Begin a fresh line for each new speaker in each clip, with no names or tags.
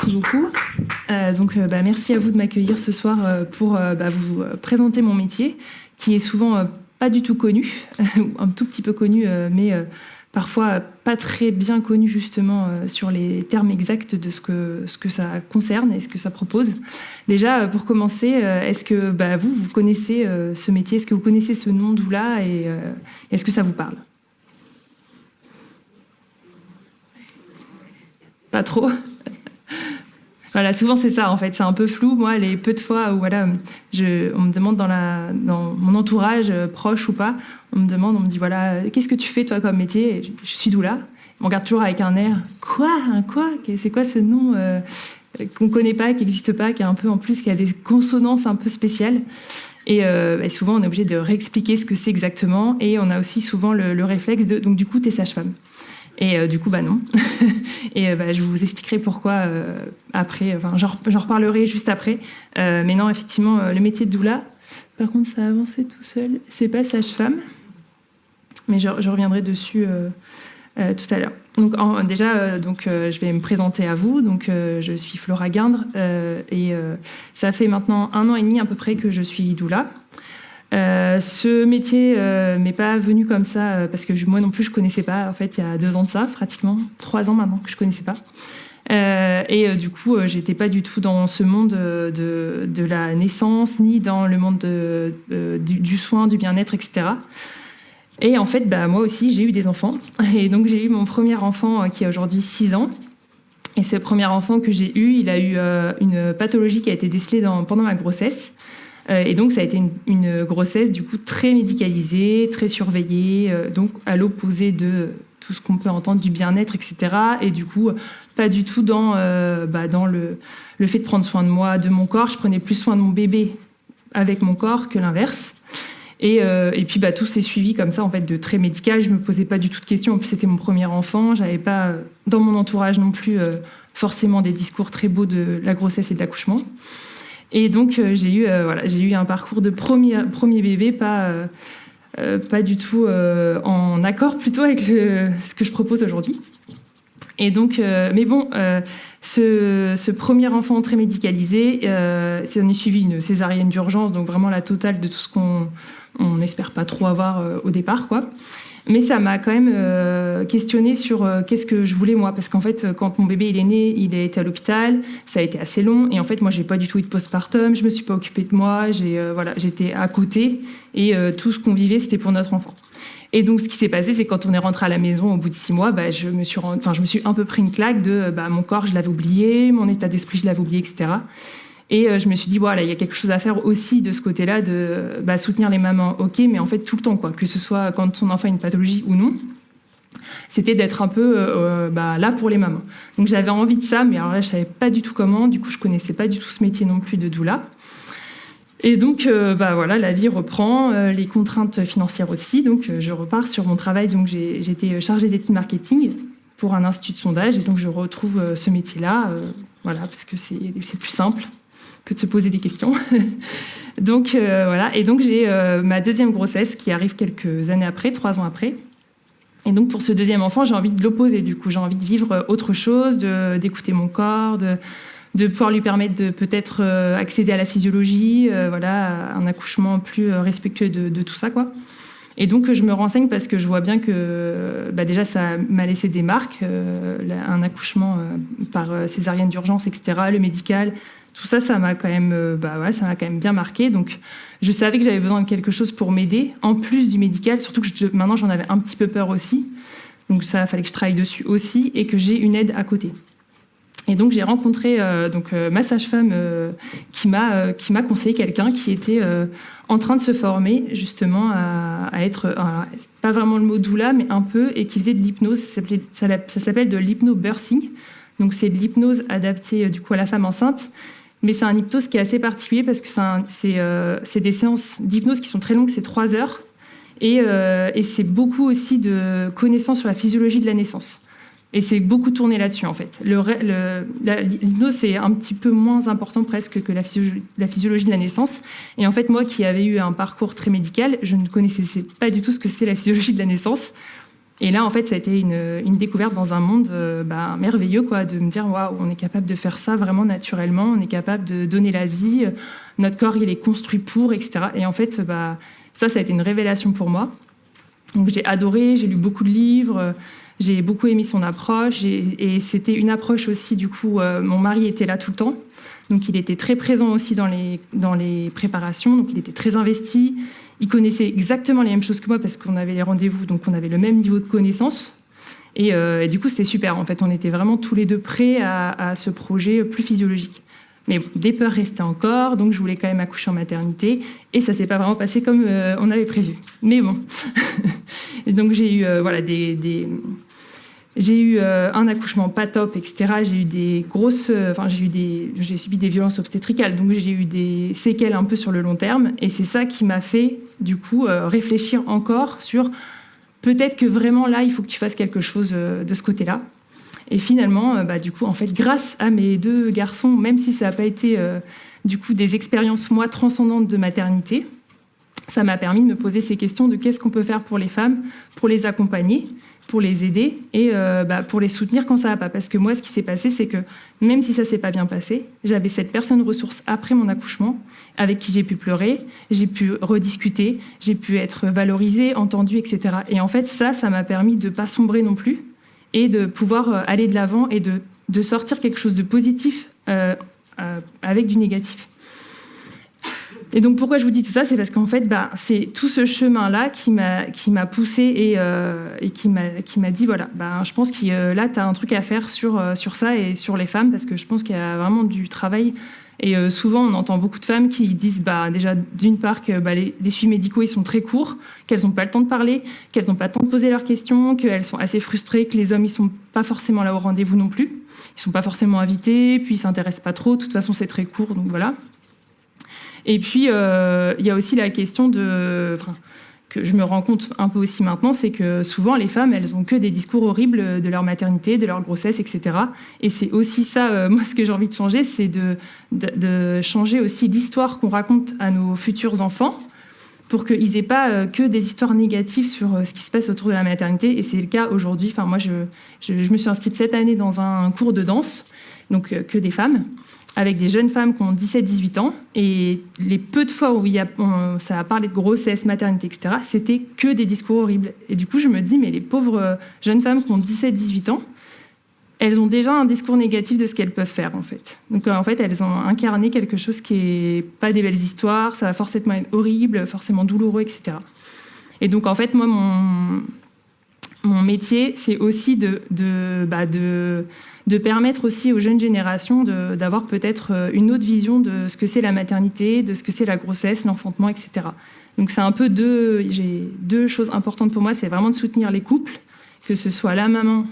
Merci beaucoup. Merci à vous de m'accueillir ce soir pour vous présenter mon métier, qui est souvent pas du tout connu, un tout petit peu connu, mais parfois pas très bien connu justement sur les termes exacts de ce que ça concerne et ce que ça propose. Déjà, pour commencer, est-ce que vous connaissez ce métier, est-ce que vous connaissez ce nom doula et est-ce que ça vous parle ? Pas trop. Voilà, souvent c'est ça en fait, c'est un peu flou. Moi, les peu de fois où on me demande dans mon entourage, proche ou pas, on me dit voilà, qu'est-ce que tu fais toi comme métier ? Et je suis doula. On regarde toujours avec un air, quoi ? C'est quoi ce nom qu'on connaît pas, qui n'existe pas, qui a un peu en plus, qui a des consonances un peu spéciales. Et souvent on est obligé de réexpliquer ce que c'est exactement. Et on a aussi souvent le réflexe de donc du coup t'es sage-femme. Et du coup, non. Et je vous expliquerai pourquoi après. Enfin, j'en reparlerai juste après. Mais non, effectivement, le métier de doula, par contre, ça a avancé tout seul. C'est pas sage-femme. Mais je reviendrai dessus tout à l'heure. Donc, je vais me présenter à vous. Donc, je suis Flora Guindre. Et ça fait maintenant 1 an et demi à peu près que je suis doula. Ce métier m'est pas venu comme ça parce que moi non plus je connaissais pas. En fait, il y a 2 ans de ça, pratiquement 3 ans maintenant que je connaissais pas. Du coup, j'étais pas du tout dans ce monde de la naissance ni dans le monde du soin, du bien-être, etc. Et en fait, moi aussi, j'ai eu des enfants. Et donc, j'ai eu mon premier enfant qui a aujourd'hui 6 ans. Et ce premier enfant que j'ai eu, il a eu une pathologie qui a été décelée pendant ma grossesse. Et donc, ça a été une grossesse, du coup, très médicalisée, très surveillée, donc à l'opposé de tout ce qu'on peut entendre du bien-être, etc. Et du coup, pas du tout dans le fait de prendre soin de moi, de mon corps. Je prenais plus soin de mon bébé avec mon corps que l'inverse. Et puis, tout s'est suivi comme ça, en fait, de très médical. Je me posais pas du tout de questions. En plus, c'était mon premier enfant. J'avais pas, dans mon entourage non plus, forcément des discours très beaux de la grossesse et de l'accouchement. Et donc, j'ai eu un parcours de premier bébé, pas du tout en accord plutôt avec ce que je propose aujourd'hui. Et donc, ce premier enfant très médicalisé, ça en est suivi une césarienne d'urgence, donc vraiment la totale de tout ce qu'on n'espère pas trop avoir au départ, quoi. Mais ça m'a quand même questionnée sur qu'est-ce que je voulais moi, parce qu'en fait, quand mon bébé il est né, il a été à l'hôpital, ça a été assez long, et en fait, moi, j'ai pas du tout eu de postpartum, je me suis pas occupée de moi, j'étais à côté, et tout ce qu'on vivait, c'était pour notre enfant. Et donc, ce qui s'est passé, c'est quand on est rentré à la maison au bout de 6 mois, je me suis un peu pris une claque de mon corps, je l'avais oublié, mon état d'esprit, je l'avais oublié, etc. Et je me suis dit, voilà, il y a quelque chose à faire aussi de ce côté-là, de soutenir les mamans, ok, mais en fait tout le temps, quoi, que ce soit quand son enfant a une pathologie ou non, c'était d'être un peu là pour les mamans. Donc j'avais envie de ça, mais alors là, je savais pas du tout comment, du coup je connaissais pas du tout ce métier non plus de doula. Et donc, la vie reprend, les contraintes financières aussi, donc je repars sur mon travail, donc j'étais chargée d'études marketing pour un institut de sondage, et donc je retrouve ce métier-là, parce que c'est plus simple que de se poser des questions. Donc, Et donc, j'ai ma deuxième grossesse qui arrive quelques années après, 3 ans après. Et donc, pour ce deuxième enfant, j'ai envie de l'opposer. Du coup, j'ai envie de vivre autre chose, d'écouter mon corps, de pouvoir lui permettre de peut-être accéder à la physiologie, à un accouchement plus respectueux de tout ça, quoi. Et donc, je me renseigne parce que je vois bien que déjà, ça m'a laissé des marques, un accouchement par césarienne d'urgence, etc., le médical. Tout ça, ça m'a quand même, ça m'a quand même bien marqué. Donc, je savais que j'avais besoin de quelque chose pour m'aider, en plus du médical. Surtout que maintenant, j'en avais un petit peu peur aussi. Donc, ça, il fallait que je travaille dessus aussi et que j'ai une aide à côté. Et donc, j'ai rencontré ma sage-femme qui m'a conseillé quelqu'un qui était en train de se former justement à être, pas vraiment le mot doula, mais un peu, et qui faisait de l'hypnose. Ça s'appelle de l'hypnobirthing. Donc, c'est de l'hypnose adaptée du coup à la femme enceinte. Mais c'est un hypnose qui est assez particulier parce que c'est des séances d'hypnose qui sont très longues, c'est 3 heures. Et c'est beaucoup aussi de connaissances sur la physiologie de la naissance. Et c'est beaucoup tourné là-dessus, en fait. L'hypnose, c'est un petit peu moins important presque que la physiologie de la naissance. Et en fait, moi qui avais eu un parcours très médical, je ne connaissais pas du tout ce que c'était la physiologie de la naissance. Et là, en fait, ça a été une découverte dans un monde merveilleux, quoi, de me dire, waouh, on est capable de faire ça vraiment naturellement, on est capable de donner la vie, notre corps, il est construit pour, etc. Et en fait, ça a été une révélation pour moi. Donc j'ai adoré, j'ai lu beaucoup de livres, j'ai beaucoup aimé son approche, et c'était une approche aussi, du coup, mon mari était là tout le temps, donc il était très présent aussi dans les préparations, donc il était très investi. Il connaissait exactement les mêmes choses que moi parce qu'on avait les rendez-vous, donc on avait le même niveau de connaissance. Et du coup, c'était super. En fait, on était vraiment tous les deux prêts à ce projet plus physiologique. Mais des peurs restaient encore, donc je voulais quand même accoucher en maternité. Et ça ne s'est pas vraiment passé comme on avait prévu. Mais bon. Donc j'ai eu j'ai eu un accouchement pas top, etc. J'ai eu des grosses, j'ai subi des violences obstétricales, donc j'ai eu des séquelles un peu sur le long terme, et c'est ça qui m'a fait du coup réfléchir encore sur peut-être que vraiment là il faut que tu fasses quelque chose de ce côté-là. Et finalement, du coup, en fait, grâce à mes 2 garçons, même si ça n'a pas été du coup des expériences moi transcendantes de maternité, ça m'a permis de me poser ces questions de qu'est-ce qu'on peut faire pour les femmes, pour les accompagner, pour les aider et pour les soutenir quand ça va pas. Parce que moi, ce qui s'est passé, c'est que même si ça s'est pas bien passé, j'avais cette personne ressource après mon accouchement avec qui j'ai pu pleurer, j'ai pu rediscuter, j'ai pu être valorisée, entendue, etc. Et en fait, ça m'a permis de pas sombrer non plus et de pouvoir aller de l'avant et de sortir quelque chose de positif avec du négatif. Et donc pourquoi je vous dis tout ça, c'est parce qu'en fait, c'est tout ce chemin-là qui m'a poussée et qui m'a dit, voilà, je pense que là, tu as un truc à faire sur ça et sur les femmes, parce que je pense qu'il y a vraiment du travail. Et souvent, on entend beaucoup de femmes qui disent déjà, d'une part, que les suivis médicaux, ils sont très courts, qu'elles n'ont pas le temps de parler, qu'elles n'ont pas le temps de poser leurs questions, qu'elles sont assez frustrées, que les hommes, ils sont pas forcément là au rendez-vous non plus. Ils sont pas forcément invités, puis ils s'intéressent pas trop. De toute façon, c'est très court, donc voilà. Et puis, il y a aussi la question que je me rends compte un peu aussi maintenant, c'est que souvent, les femmes, elles ont que des discours horribles de leur maternité, de leur grossesse, etc. Et c'est aussi ça, moi, ce que j'ai envie de changer, c'est de changer aussi l'histoire qu'on raconte à nos futurs enfants pour qu'ils n'aient pas que des histoires négatives sur ce qui se passe autour de la maternité. Et c'est le cas aujourd'hui. Enfin, moi, je me suis inscrite cette année dans un cours de danse, donc que des femmes, avec des jeunes femmes qui ont 17-18 ans, et les peu de fois où ça a parlé de grossesse, maternité, etc., c'était que des discours horribles. Et du coup, je me dis, mais les pauvres jeunes femmes qui ont 17-18 ans, elles ont déjà un discours négatif de ce qu'elles peuvent faire, en fait. Donc, en fait, elles ont incarné quelque chose qui n'est pas des belles histoires, ça va forcément être horrible, forcément douloureux, etc. Et donc, en fait, moi, mon métier, c'est aussi de permettre aussi aux jeunes générations d'avoir peut-être une autre vision de ce que c'est la maternité, de ce que c'est la grossesse, l'enfantement, etc. Donc c'est un peu j'ai 2 choses importantes pour moi, c'est vraiment de soutenir les couples, que ce soit la maman,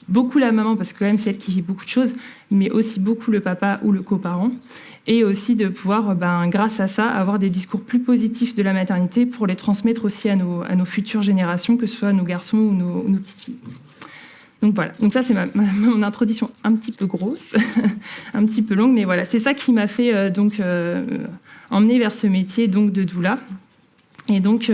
beaucoup la maman, parce que quand même c'est elle qui vit beaucoup de choses, mais aussi beaucoup le papa ou le coparent, et aussi de pouvoir, grâce à ça, avoir des discours plus positifs de la maternité pour les transmettre aussi à nos futures générations, que ce soit nos garçons ou nos petites filles. Donc voilà, donc ça c'est mon introduction un petit peu grosse, un petit peu longue, mais voilà, c'est ça qui m'a fait emmener vers ce métier donc de doula. Et donc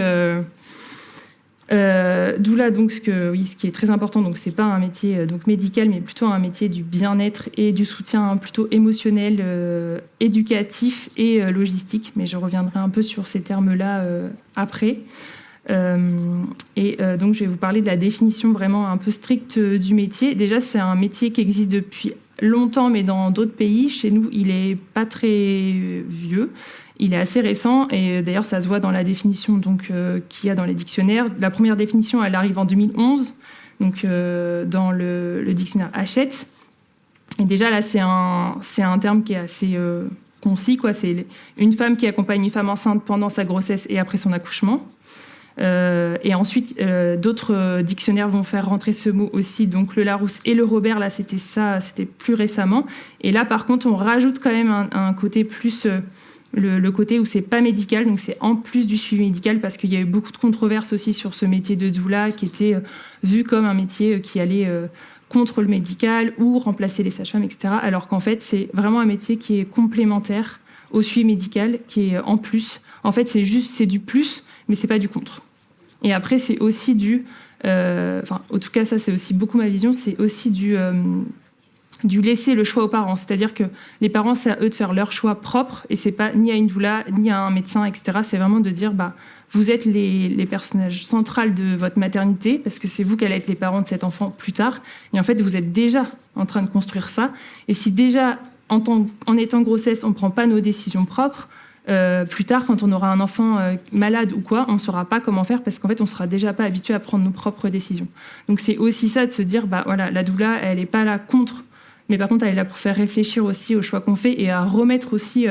doula, donc ce qui est très important, donc c'est pas un métier donc médical, mais plutôt un métier du bien-être et du soutien plutôt émotionnel, éducatif et logistique. Mais je reviendrai un peu sur ces termes-là après. Donc je vais vous parler de la définition vraiment un peu stricte du métier. Déjà, c'est un métier qui existe depuis longtemps, mais dans d'autres pays. Chez nous, il est pas très vieux. Il est assez récent, et d'ailleurs, ça se voit dans la définition qu'il y a dans les dictionnaires. La première définition, elle arrive en 2011, donc dans le dictionnaire Hachette. Et déjà, là, c'est un terme qui est assez concis, quoi. C'est une femme qui accompagne une femme enceinte pendant sa grossesse et après son accouchement. Et ensuite, d'autres dictionnaires vont faire rentrer ce mot aussi. Donc, le Larousse et le Robert, là, c'était plus récemment. Et là, par contre, on rajoute quand même un côté plus... le côté où c'est pas médical, donc c'est en plus du suivi médical, parce qu'il y a eu beaucoup de controverses aussi sur ce métier de doula qui était vu comme un métier qui allait contre le médical ou remplacer les sages-femmes, etc. Alors qu'en fait, c'est vraiment un métier qui est complémentaire au suivi médical, qui est en plus. En fait, c'est du plus, mais c'est pas du contre. Et après, c'est aussi En tout cas, ça, c'est aussi beaucoup ma vision, c'est aussi du laisser le choix aux parents. C'est-à-dire que les parents, c'est à eux de faire leur choix propre, et c'est pas ni à une doula, ni à un médecin, etc. C'est vraiment de dire, vous êtes les personnages centrales de votre maternité, parce que c'est vous qui allez être les parents de cet enfant plus tard. Et en fait, vous êtes déjà en train de construire ça. Et si déjà, en étant grossesse, on ne prend pas nos décisions propres, plus tard, quand on aura un enfant malade ou quoi, on ne saura pas comment faire, parce qu'en fait, on ne sera déjà pas habitué à prendre nos propres décisions. Donc c'est aussi ça, de se dire, la doula, elle n'est pas là contre, mais par contre, elle est là pour faire réfléchir aussi aux choix qu'on fait, et à remettre aussi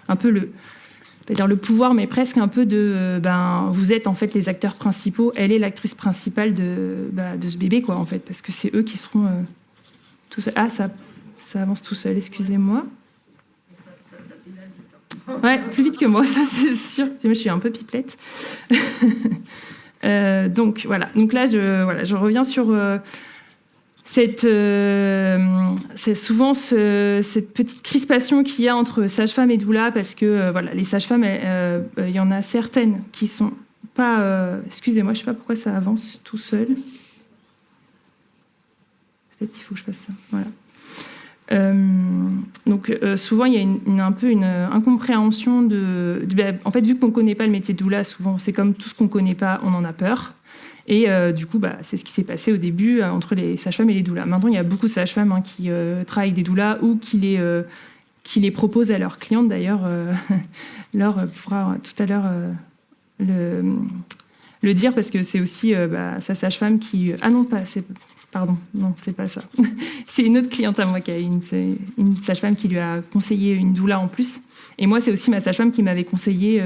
un peu le pouvoir, mais presque un peu de vous êtes en fait les acteurs principaux, elle est l'actrice principale de ce bébé, quoi, en fait, parce que c'est eux qui seront tout seuls. Ah, ça avance tout seul, excusez-moi. Ça pédale vite. Ouais, plus vite que moi, ça c'est sûr. Moi, je suis un peu pipelette. Donc voilà. Donc là, je reviens sur c'est souvent cette petite crispation qu'il y a entre sage-femme et doula, parce que les sages-femmes, il y en a certaines qui sont pas... excusez-moi, je sais pas pourquoi ça avance tout seul. Peut-être qu'il faut que je fasse ça. Voilà. Donc souvent il y a un peu une incompréhension en fait, vu qu'on ne connaît pas le métier de doula, souvent c'est comme tout ce qu'on ne connaît pas, on en a peur. Et du coup, c'est ce qui s'est passé au début entre les sages-femmes et les doulas. Maintenant, il y a beaucoup de sages-femmes qui travaillent avec des doulas, ou qui les proposent à leurs clientes. D'ailleurs, Laure pourra tout à l'heure le dire, parce que c'est aussi sa sage-femme qui... Ah non, pardon, non, c'est pas ça. C'est une autre cliente à moi qui a une sage-femme qui lui a conseillé une doula en plus. Et moi, c'est aussi ma sage-femme qui m'avait conseillé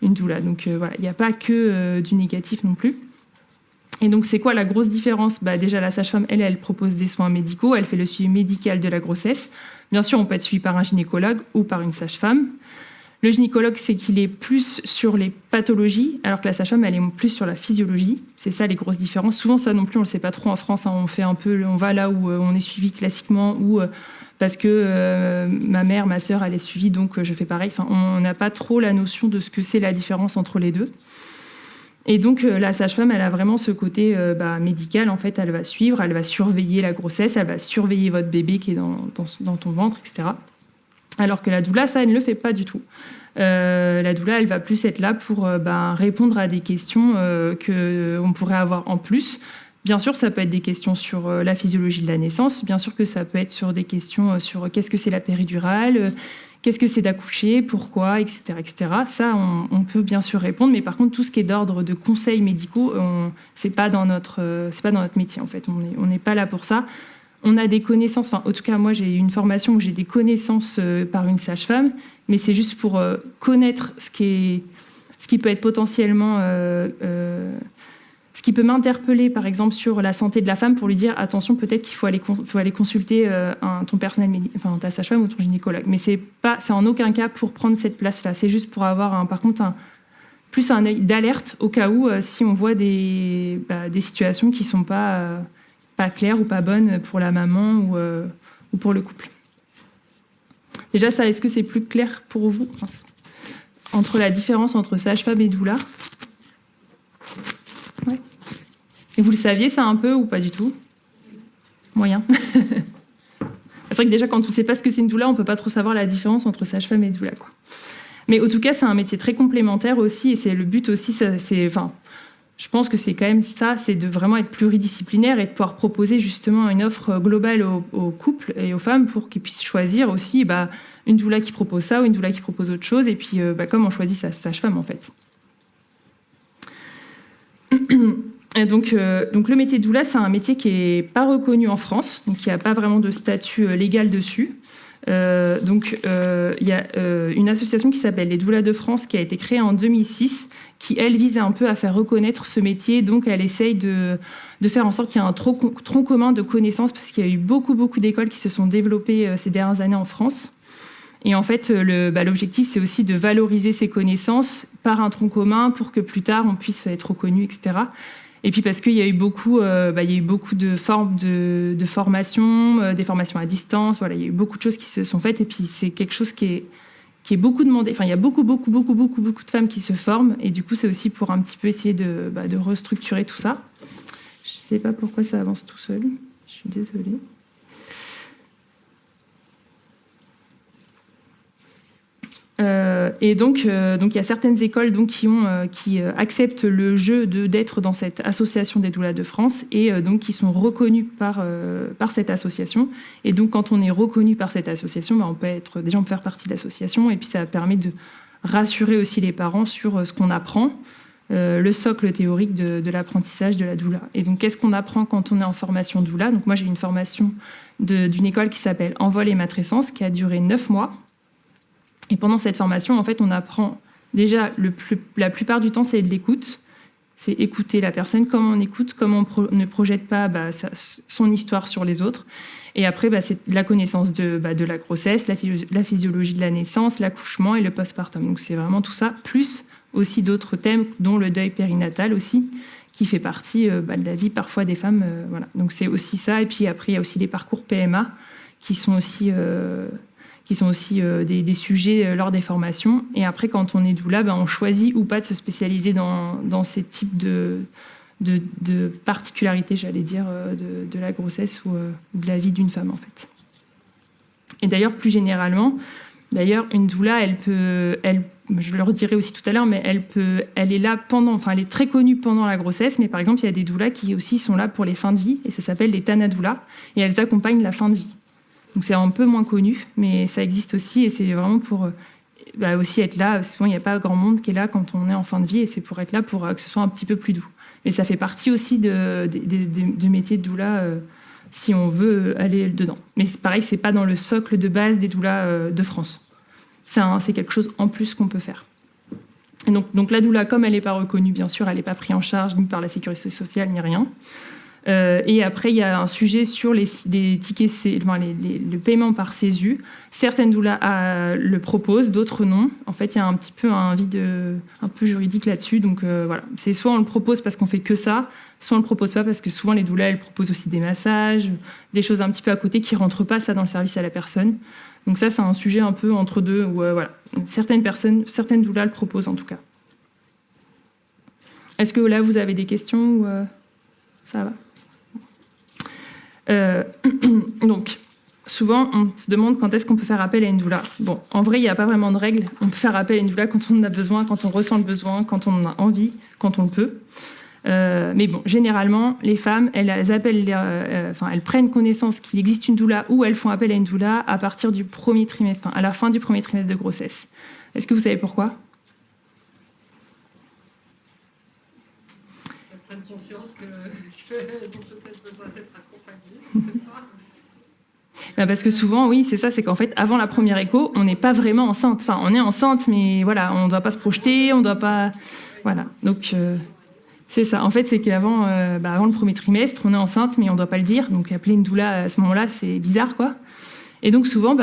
une doula. Donc il n'y a pas que du négatif non plus. Et donc c'est quoi la grosse différence ? Déjà, la sage-femme, elle propose des soins médicaux, elle fait le suivi médical de la grossesse. Bien sûr, on peut être suivi par un gynécologue ou par une sage-femme. Le gynécologue, c'est qu'il est plus sur les pathologies, alors que la sage-femme, elle est plus sur la physiologie. C'est ça les grosses différences. Souvent, ça non plus, on ne le sait pas trop en France. On va là où on est suivi classiquement, ou parce que ma mère, ma sœur, elle est suivie, donc je fais pareil. On n'a pas trop la notion de ce que c'est la différence entre les deux. Et donc, la sage-femme, elle a vraiment ce côté médical. En fait, elle va suivre, elle va surveiller la grossesse, elle va surveiller votre bébé qui est dans ton ventre, etc. Alors que la doula, ça, elle ne le fait pas du tout. La doula, elle va plus être là pour répondre à des questions qu'on pourrait avoir en plus. Bien sûr, ça peut être des questions sur la physiologie de la naissance. Bien sûr que ça peut être sur des questions sur qu'est-ce que c'est la péridurale, qu'est-ce que c'est d'accoucher, pourquoi, etc., etc. Ça, on peut bien sûr répondre. Mais par contre, tout ce qui est d'ordre de conseils médicaux, c'est pas dans notre métier, en fait. On n'est pas là pour ça. On a des connaissances, en tout cas moi j'ai une formation où j'ai des connaissances par une sage-femme, mais c'est juste pour connaître ce qui peut être potentiellement, ce qui peut m'interpeller par exemple sur la santé de la femme, pour lui dire attention, peut-être qu'il faut aller consulter ton personnel, ta sage-femme ou ton gynécologue. Mais c'est en aucun cas pour prendre cette place-là, c'est juste pour avoir par contre plus un œil d'alerte au cas où si on voit des situations qui sont pas claire ou pas bonne pour la maman ou pour le couple. Déjà, ça, est-ce que c'est plus clair pour vous entre la différence entre sage-femme et doula ? Ouais. Et vous le saviez, ça, un peu, ou pas du tout ? Moyen. C'est vrai que déjà, quand on ne sait pas ce que c'est une doula, on ne peut pas trop savoir la différence entre sage-femme et doula, quoi. Mais en tout cas, c'est un métier très complémentaire aussi, et c'est le but aussi, je pense que c'est quand même ça, c'est de vraiment être pluridisciplinaire et de pouvoir proposer justement une offre globale aux couples et aux femmes pour qu'ils puissent choisir aussi une doula qui propose ça ou une doula qui propose autre chose, et puis comme on choisit sa sage-femme en fait. Et donc le métier de doula, c'est un métier qui n'est pas reconnu en France, donc il n'y a pas vraiment de statut légal dessus. Il y a une association qui s'appelle les Doulas de France qui a été créée en 2006, qui elle vise un peu à faire reconnaître ce métier. Donc elle essaye de faire en sorte qu'il y ait un tronc commun de connaissances, parce qu'il y a eu beaucoup d'écoles qui se sont développées ces dernières années en France. Et en fait, l'objectif, c'est aussi de valoriser ces connaissances par un tronc commun pour que plus tard on puisse être reconnu, etc. Et puis parce qu'il y a eu beaucoup de formes de formation, des formations à distance. Voilà, il y a eu beaucoup de choses qui se sont faites. Et puis c'est quelque chose qui qui est beaucoup demandé. Enfin, il y a beaucoup de femmes qui se forment, et du coup, c'est aussi pour un petit peu essayer de restructurer tout ça. Je sais pas pourquoi ça avance tout seul. Je suis désolée. Et donc, il y a certaines écoles donc, qui acceptent le jeu d'être dans cette association des doulas de France et donc qui sont reconnues par cette association. Et donc, quand on est reconnu par cette association, on peut faire partie de l'association, et puis ça permet de rassurer aussi les parents sur ce qu'on apprend, le socle théorique de l'apprentissage de la doula. Et donc, qu'est-ce qu'on apprend quand on est en formation doula? Donc, moi, j'ai une formation d'une école qui s'appelle Envol et Matrescence, qui a duré 9 mois. Et pendant cette formation, en fait, on apprend déjà, la plupart du temps, c'est de l'écoute. C'est écouter la personne, comment on écoute, comment on ne projette pas son histoire sur les autres. Et après, c'est la connaissance de la grossesse, la physiologie de la naissance, l'accouchement et le postpartum. Donc c'est vraiment tout ça, plus aussi d'autres thèmes, dont le deuil périnatal aussi, qui fait partie de la vie parfois des femmes. Voilà. Donc c'est aussi ça. Et puis après, il y a aussi les parcours PMA, qui sont aussi des sujets lors des formations. Et après, quand on est doula, on choisit ou pas de se spécialiser dans ces types de particularités, j'allais dire, de la grossesse ou de la vie d'une femme, en fait. Et d'ailleurs, plus généralement, une doula, je le redirai aussi tout à l'heure, mais elle est là elle est très connue pendant la grossesse, mais par exemple, il y a des doulas qui aussi sont là pour les fins de vie, et ça s'appelle les tanadoulas, et elles accompagnent la fin de vie. Donc c'est un peu moins connu, mais ça existe aussi, et c'est vraiment pour aussi être là. Souvent, il n'y a pas grand monde qui est là quand on est en fin de vie, et c'est pour être là pour que ce soit un petit peu plus doux. Mais ça fait partie aussi de métiers de doula, si on veut aller dedans. Mais c'est pareil, c'est pas dans le socle de base des doulas de France. C'est quelque chose en plus qu'on peut faire. Et donc la doula, comme elle n'est pas reconnue, bien sûr, elle n'est pas prise en charge ni par la sécurité sociale, ni rien. Et après, il y a un sujet sur les tickets, le paiement par CESU. Certaines doulas le proposent, d'autres non. En fait, il y a un petit peu un vide un peu juridique là-dessus. Donc voilà, c'est soit on le propose parce qu'on fait que ça, soit on le propose pas parce que souvent les doulas, elles proposent aussi des massages, des choses un petit peu à côté qui rentrent pas ça dans le service à la personne. Donc ça, c'est un sujet un peu entre deux où voilà, certaines doulas le proposent en tout cas. Est-ce que là, vous avez des questions ou ça va? Donc, souvent, on se demande quand est-ce qu'on peut faire appel à une doula. Bon, en vrai, il n'y a pas vraiment de règle. On peut faire appel à une doula quand on en a besoin, quand on ressent le besoin, quand on en a envie, quand on le peut. Mais bon, généralement, les femmes, elles prennent connaissance qu'il existe une doula ou elles font appel à une doula à partir du premier trimestre, à la fin du premier trimestre de grossesse. Est-ce que vous savez pourquoi ?
Elles prennent conscience qu'elles ont peut-être besoin d'être accompagnées.
Parce que souvent, oui, c'est ça, c'est qu'en fait, avant la première écho, on n'est pas vraiment enceinte. Enfin, on est enceinte, mais voilà, on ne doit pas se projeter, on ne doit pas... Voilà, donc c'est ça. En fait, c'est qu'avant avant le premier trimestre, on est enceinte, mais on ne doit pas le dire. Donc, appeler une doula à ce moment-là, c'est bizarre, quoi. Et donc, souvent,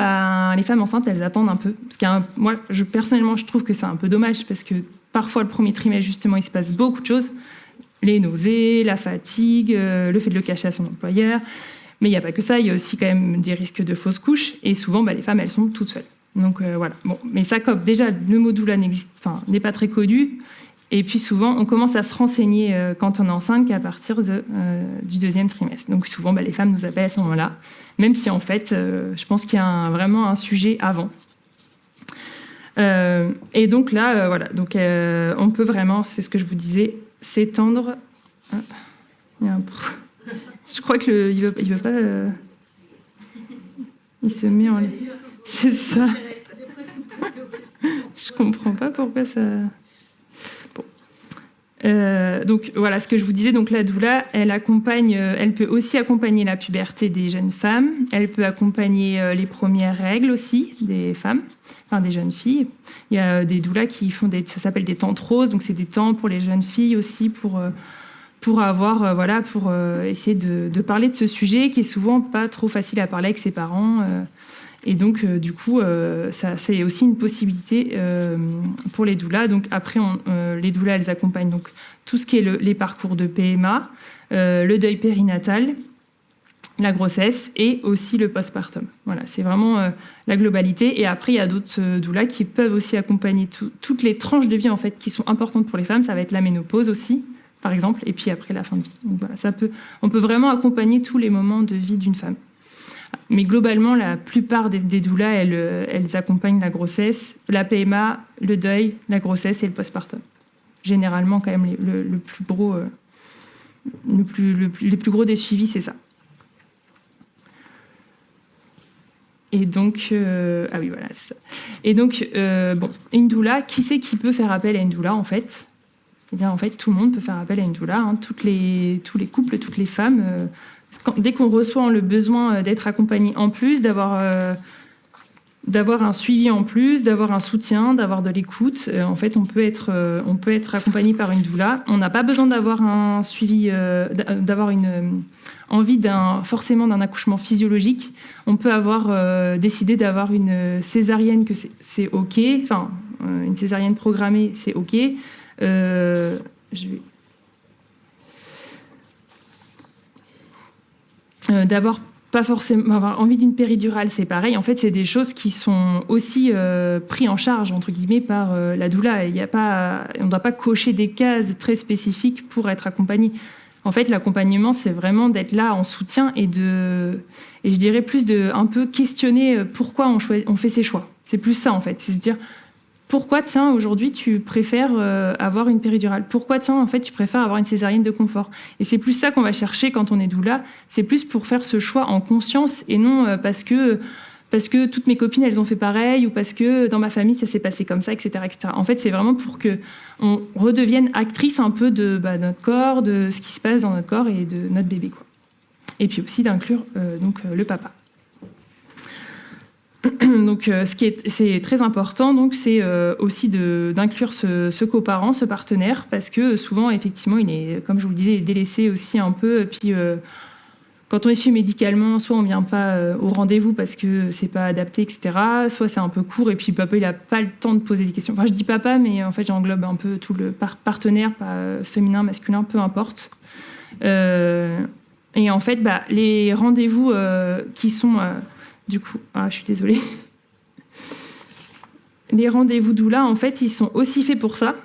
les femmes enceintes, elles attendent un peu. Parce que moi, personnellement, je trouve que c'est un peu dommage, parce que parfois, le premier trimestre, justement, il se passe beaucoup de choses. Les nausées, la fatigue, le fait de le cacher à son employeur... Mais il n'y a pas que ça, il y a aussi quand même des risques de fausses couches. Et souvent, les femmes, elles sont toutes seules. Donc voilà. Bon, mais ça, comme déjà, le mot doula n'est pas très connu. Et puis souvent, on commence à se renseigner quand on est enceinte qu'à partir du deuxième trimestre. Donc souvent, les femmes nous appellent à ce moment-là. Même si en fait, je pense qu'il y a vraiment un sujet avant. Et donc là, voilà. Donc on peut vraiment, c'est ce que je vous disais, s'étendre. Ah, il y a un... Je crois que il veut pas. Il se met en. C'est ça. Je comprends pas pourquoi ça. Bon. Donc voilà ce que je vous disais. Donc la doula, elle peut aussi accompagner la puberté des jeunes femmes. Elle peut accompagner les premières règles aussi des femmes, enfin des jeunes filles. Il y a des doulas qui font ça s'appelle des temps roses. Donc c'est des temps pour les jeunes filles aussi pour avoir, pour essayer de parler de ce sujet qui est souvent pas trop facile à parler avec ses parents. Et donc, du coup, ça, c'est aussi une possibilité pour les doulas. Donc, après, les doulas, elles accompagnent donc, tout ce qui est les parcours de PMA, le deuil périnatal, la grossesse et aussi le postpartum. Voilà, c'est vraiment la globalité. Et après, il y a d'autres doulas qui peuvent aussi accompagner toutes les tranches de vie en fait qui sont importantes pour les femmes. Ça va être la ménopause aussi, par exemple, et puis après la fin de vie. Donc voilà, on peut vraiment accompagner tous les moments de vie d'une femme. Mais globalement, la plupart des doulas, elles accompagnent la grossesse, la PMA, le deuil, la grossesse et le postpartum. Généralement, quand même, le plus gros, les plus gros des suivis, c'est ça. Et donc, ah oui, voilà, c'est ça. Et donc, une doula, qui c'est qui peut faire appel à une doula, en fait ? Eh bien, en fait, tout le monde peut faire appel à une doula, hein, tous les couples, toutes les femmes. Dès qu'on reçoit le besoin d'être accompagné en plus, d'avoir un suivi en plus, d'avoir un soutien, d'avoir de l'écoute, en fait, on peut être accompagné par une doula. On n'a pas besoin d'avoir un suivi, d'avoir une envie forcément d'un accouchement physiologique. On peut avoir décidé d'avoir une césarienne, que c'est OK. Enfin, une césarienne programmée, c'est OK. D'avoir pas forcément avoir envie d'une péridurale, c'est pareil. En fait, c'est des choses qui sont aussi pris en charge entre guillemets par la doula. On ne doit pas cocher des cases très spécifiques pour être accompagné. En fait, l'accompagnement, c'est vraiment d'être là en soutien et je dirais plus de un peu questionner pourquoi on fait ses choix. C'est plus ça en fait, c'est se dire pourquoi, tiens, aujourd'hui, tu préfères avoir une péridurale ? Pourquoi, tiens, en fait, tu préfères avoir une césarienne de confort ? Et c'est plus ça qu'on va chercher quand on est doula. C'est plus pour faire ce choix en conscience et non parce que toutes mes copines, elles ont fait pareil ou parce que dans ma famille, ça s'est passé comme ça, etc., etc. En fait, c'est vraiment pour qu'on redevienne actrice un peu de notre corps, de ce qui se passe dans notre corps et de notre bébé, quoi. Et puis aussi d'inclure le papa. Donc, c'est très important, donc c'est aussi d'inclure ce coparent, ce partenaire, parce que souvent, effectivement, il est, comme je vous le disais, il est délaissé aussi un peu. Et puis, quand on est suivi médicalement, soit on ne vient pas au rendez-vous parce que c'est pas adapté, etc. Soit c'est un peu court et puis papa, il n'a pas le temps de poser des questions. Enfin, je dis papa, mais en fait, j'englobe un peu tout le partenaire, féminin, masculin, peu importe. Et en fait, les rendez-vous qui sont... du coup, je suis désolée. Les rendez-vous doula, en fait, ils sont aussi faits pour ça.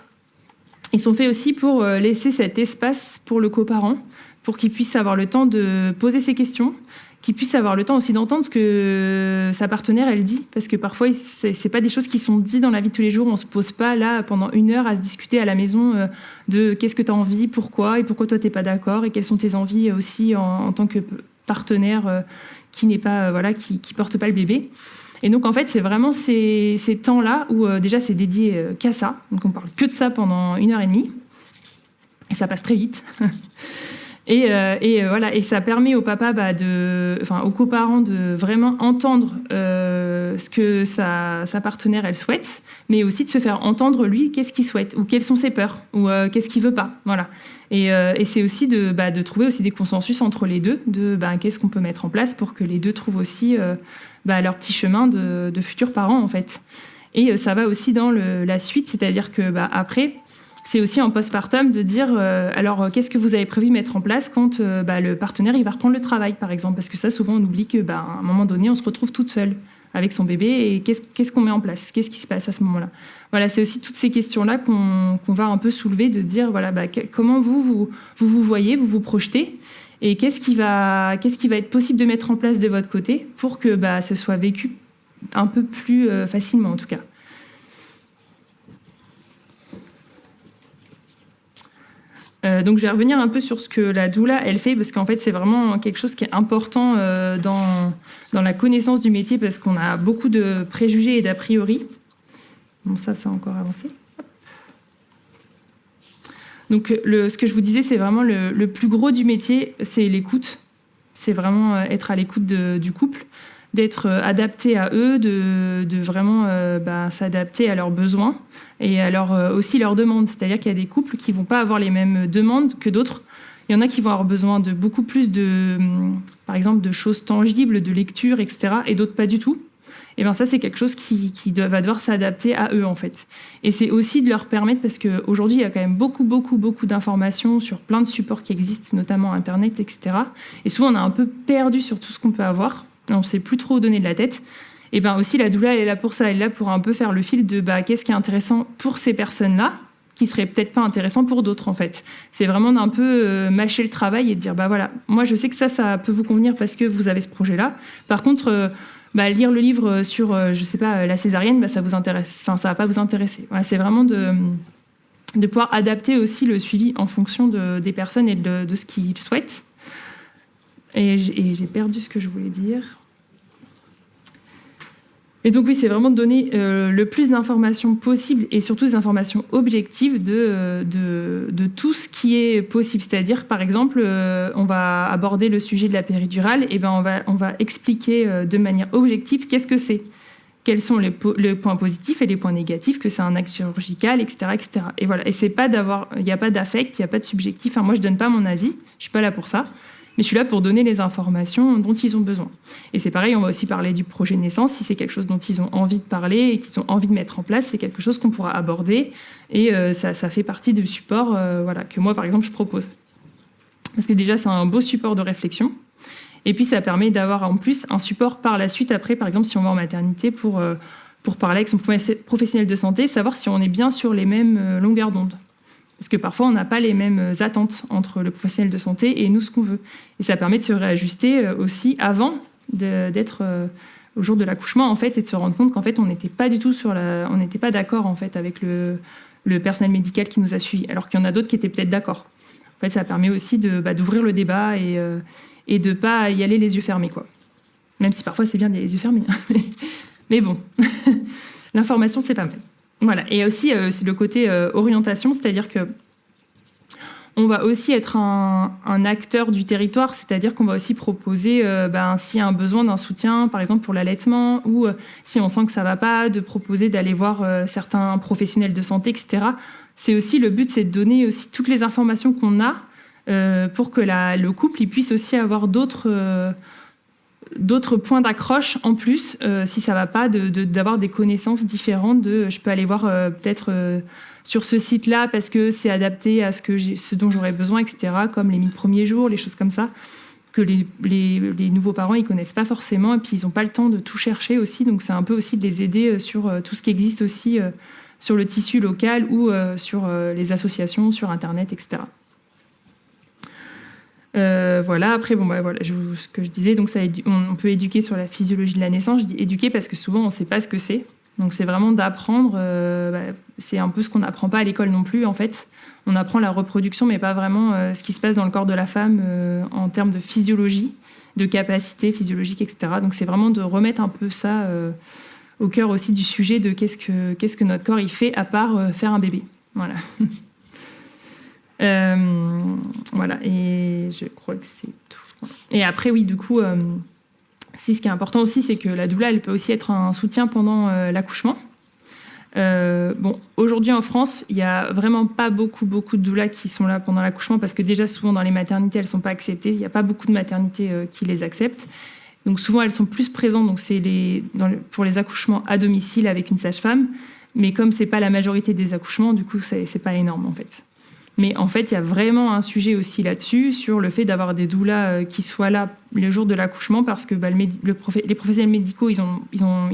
Ils sont faits aussi pour laisser cet espace pour le coparent, pour qu'il puisse avoir le temps de poser ses questions, qu'il puisse avoir le temps aussi d'entendre ce que sa partenaire, elle dit. Parce que parfois, c'est pas des choses qui sont dites dans la vie de tous les jours. On se pose pas là pendant 1 heure à se discuter à la maison de qu'est-ce que tu as envie, pourquoi, et pourquoi toi, t'es pas d'accord, et quelles sont tes envies aussi en tant que partenaire qui n'est pas qui porte pas le bébé. Et donc en fait c'est vraiment ces temps-là où déjà c'est dédié qu'à ça, donc on parle que de ça pendant 1h30 et ça passe très vite. et voilà, et ça permet au papa aux coparents de vraiment entendre ce que sa partenaire elle souhaite, mais aussi de se faire entendre lui qu'est-ce qu'il souhaite ou quelles sont ses peurs ou qu'est-ce qu'il veut pas, voilà. Et c'est aussi de trouver aussi des consensus entre les deux, qu'est-ce qu'on peut mettre en place pour que les deux trouvent aussi leur petit chemin de futurs parents, en fait. Et ça va aussi dans la suite, c'est-à-dire que après, c'est aussi en postpartum de dire alors qu'est-ce que vous avez prévu de mettre en place quand le partenaire il va reprendre le travail, par exemple, parce que ça, souvent, on oublie que à un moment donné, on se retrouve toute seule avec son bébé et qu'est-ce qu'on met en place, qu'est-ce qui se passe à ce moment-là. Voilà, c'est aussi toutes ces questions-là qu'on va un peu soulever, de dire comment vous voyez, vous vous projetez, et qu'est-ce qui va être possible de mettre en place de votre côté pour que ce soit vécu un peu plus facilement en tout cas. Donc je vais revenir un peu sur ce que la doula elle fait, parce qu'en fait c'est vraiment quelque chose qui est important dans la connaissance du métier, parce qu'on a beaucoup de préjugés et d'a priori. Bon, ça a encore avancé. Donc ce que je vous disais, c'est vraiment le plus gros du métier, c'est l'écoute. C'est vraiment être à l'écoute du couple, d'être adapté à eux, de vraiment s'adapter à leurs besoins et à aussi leurs demandes. C'est-à-dire qu'il y a des couples qui ne vont pas avoir les mêmes demandes que d'autres. Il y en a qui vont avoir besoin de beaucoup plus par exemple, de choses tangibles, de lecture, etc. et d'autres pas du tout. Et ben ça, c'est quelque chose qui va devoir s'adapter à eux, en fait. Et c'est aussi de leur permettre, parce qu'aujourd'hui, il y a quand même beaucoup d'informations sur plein de supports qui existent, notamment Internet, etc. Et souvent, on a un peu perdu sur tout ce qu'on peut avoir. On ne sait plus trop où donner de la tête. Et ben aussi, la doula, elle est là pour ça. Elle est là pour un peu faire le fil de qu'est-ce qui est intéressant pour ces personnes-là, qui serait peut-être pas intéressant pour d'autres, en fait. C'est vraiment d'un peu mâcher le travail et de dire, voilà, moi, je sais que ça peut vous convenir parce que vous avez ce projet-là. Par contre... lire le livre sur, je sais pas, la césarienne, ça vous intéresse, ça va pas vous intéresser. Voilà, c'est vraiment de pouvoir adapter aussi le suivi en fonction des personnes et de ce qu'ils souhaitent. Et j'ai perdu ce que je voulais dire. Et donc oui, c'est vraiment de donner le plus d'informations possible et surtout des informations objectives de tout ce qui est possible. C'est-à-dire, par exemple, on va aborder le sujet de la péridurale, et on va expliquer de manière objective qu'est-ce que c'est, quels sont les points positifs et les points négatifs, que c'est un acte chirurgical, etc., etc. Et voilà. Et c'est pas il n'y a pas d'affect, il n'y a pas de subjectif. Enfin, moi, je donne pas mon avis, je suis pas là pour ça. Mais je suis là pour donner les informations dont ils ont besoin. Et c'est pareil, on va aussi parler du projet de naissance. Si c'est quelque chose dont ils ont envie de parler et qu'ils ont envie de mettre en place, c'est quelque chose qu'on pourra aborder. Et ça fait partie du support que moi, par exemple, je propose. Parce que déjà, c'est un beau support de réflexion. Et puis, ça permet d'avoir en plus un support par la suite, après, par exemple, si on va en maternité, pour parler avec son professionnel de santé, savoir si on est bien sur les mêmes longueurs d'onde. Parce que parfois, on n'a pas les mêmes attentes entre le professionnel de santé et nous, ce qu'on veut. Et ça permet de se réajuster aussi avant d'être au jour de l'accouchement, en fait, et de se rendre compte qu'en fait, on n'était pas du tout on n'était pas d'accord, en fait, avec le personnel médical qui nous a suivis, alors qu'il y en a d'autres qui étaient peut-être d'accord. En fait, ça permet aussi d'ouvrir le débat et de ne pas y aller les yeux fermés, quoi. Même si parfois, c'est bien les yeux fermés. Mais bon, l'information, c'est pas mal. Voilà. Et aussi, c'est le côté orientation, c'est-à-dire que on va aussi être un acteur du territoire, c'est-à-dire qu'on va aussi proposer, s'il y a un besoin d'un soutien, par exemple pour l'allaitement, ou si on sent que ça va pas, de proposer d'aller voir certains professionnels de santé, etc. C'est aussi le but, c'est de donner aussi toutes les informations qu'on a pour que le couple il puisse aussi avoir d'autres points d'accroche en plus, si ça va pas, d'avoir des connaissances différentes. Je peux aller voir peut-être sur ce site-là parce que c'est adapté à ce dont j'aurais besoin, etc., comme les 1000 premiers jours, les choses comme ça, que les nouveaux parents ils connaissent pas forcément, et puis ils n'ont pas le temps de tout chercher aussi, donc c'est un peu aussi de les aider sur tout ce qui existe aussi sur le tissu local ou sur les associations, sur Internet, etc. Voilà. Après, ce que je disais, donc on peut éduquer sur la physiologie de la naissance. Je dis éduquer parce que souvent on ne sait pas ce que c'est. Donc c'est vraiment d'apprendre. C'est un peu ce qu'on n'apprend pas à l'école non plus, en fait. On apprend la reproduction, mais pas vraiment ce qui se passe dans le corps de la femme en termes de physiologie, de capacité physiologique, etc. Donc c'est vraiment de remettre un peu ça au cœur aussi du sujet de qu'est-ce que notre corps il fait à part faire un bébé. Voilà. Voilà, et je crois que c'est tout. Et après, oui, du coup, ce qui est important aussi, c'est que la doula, elle peut aussi être un soutien pendant l'accouchement. Aujourd'hui en France, il n'y a vraiment pas beaucoup de doulas qui sont là pendant l'accouchement, parce que déjà, souvent, dans les maternités, elles ne sont pas acceptées. Il n'y a pas beaucoup de maternités qui les acceptent. Donc souvent, elles sont plus présentes. Donc c'est pour les accouchements à domicile avec une sage-femme. Mais comme ce n'est pas la majorité des accouchements, du coup, c'est pas énorme, en fait. Mais en fait, il y a vraiment un sujet aussi là-dessus, sur le fait d'avoir des doulas qui soient là le jour de l'accouchement, parce que les professionnels médicaux, ils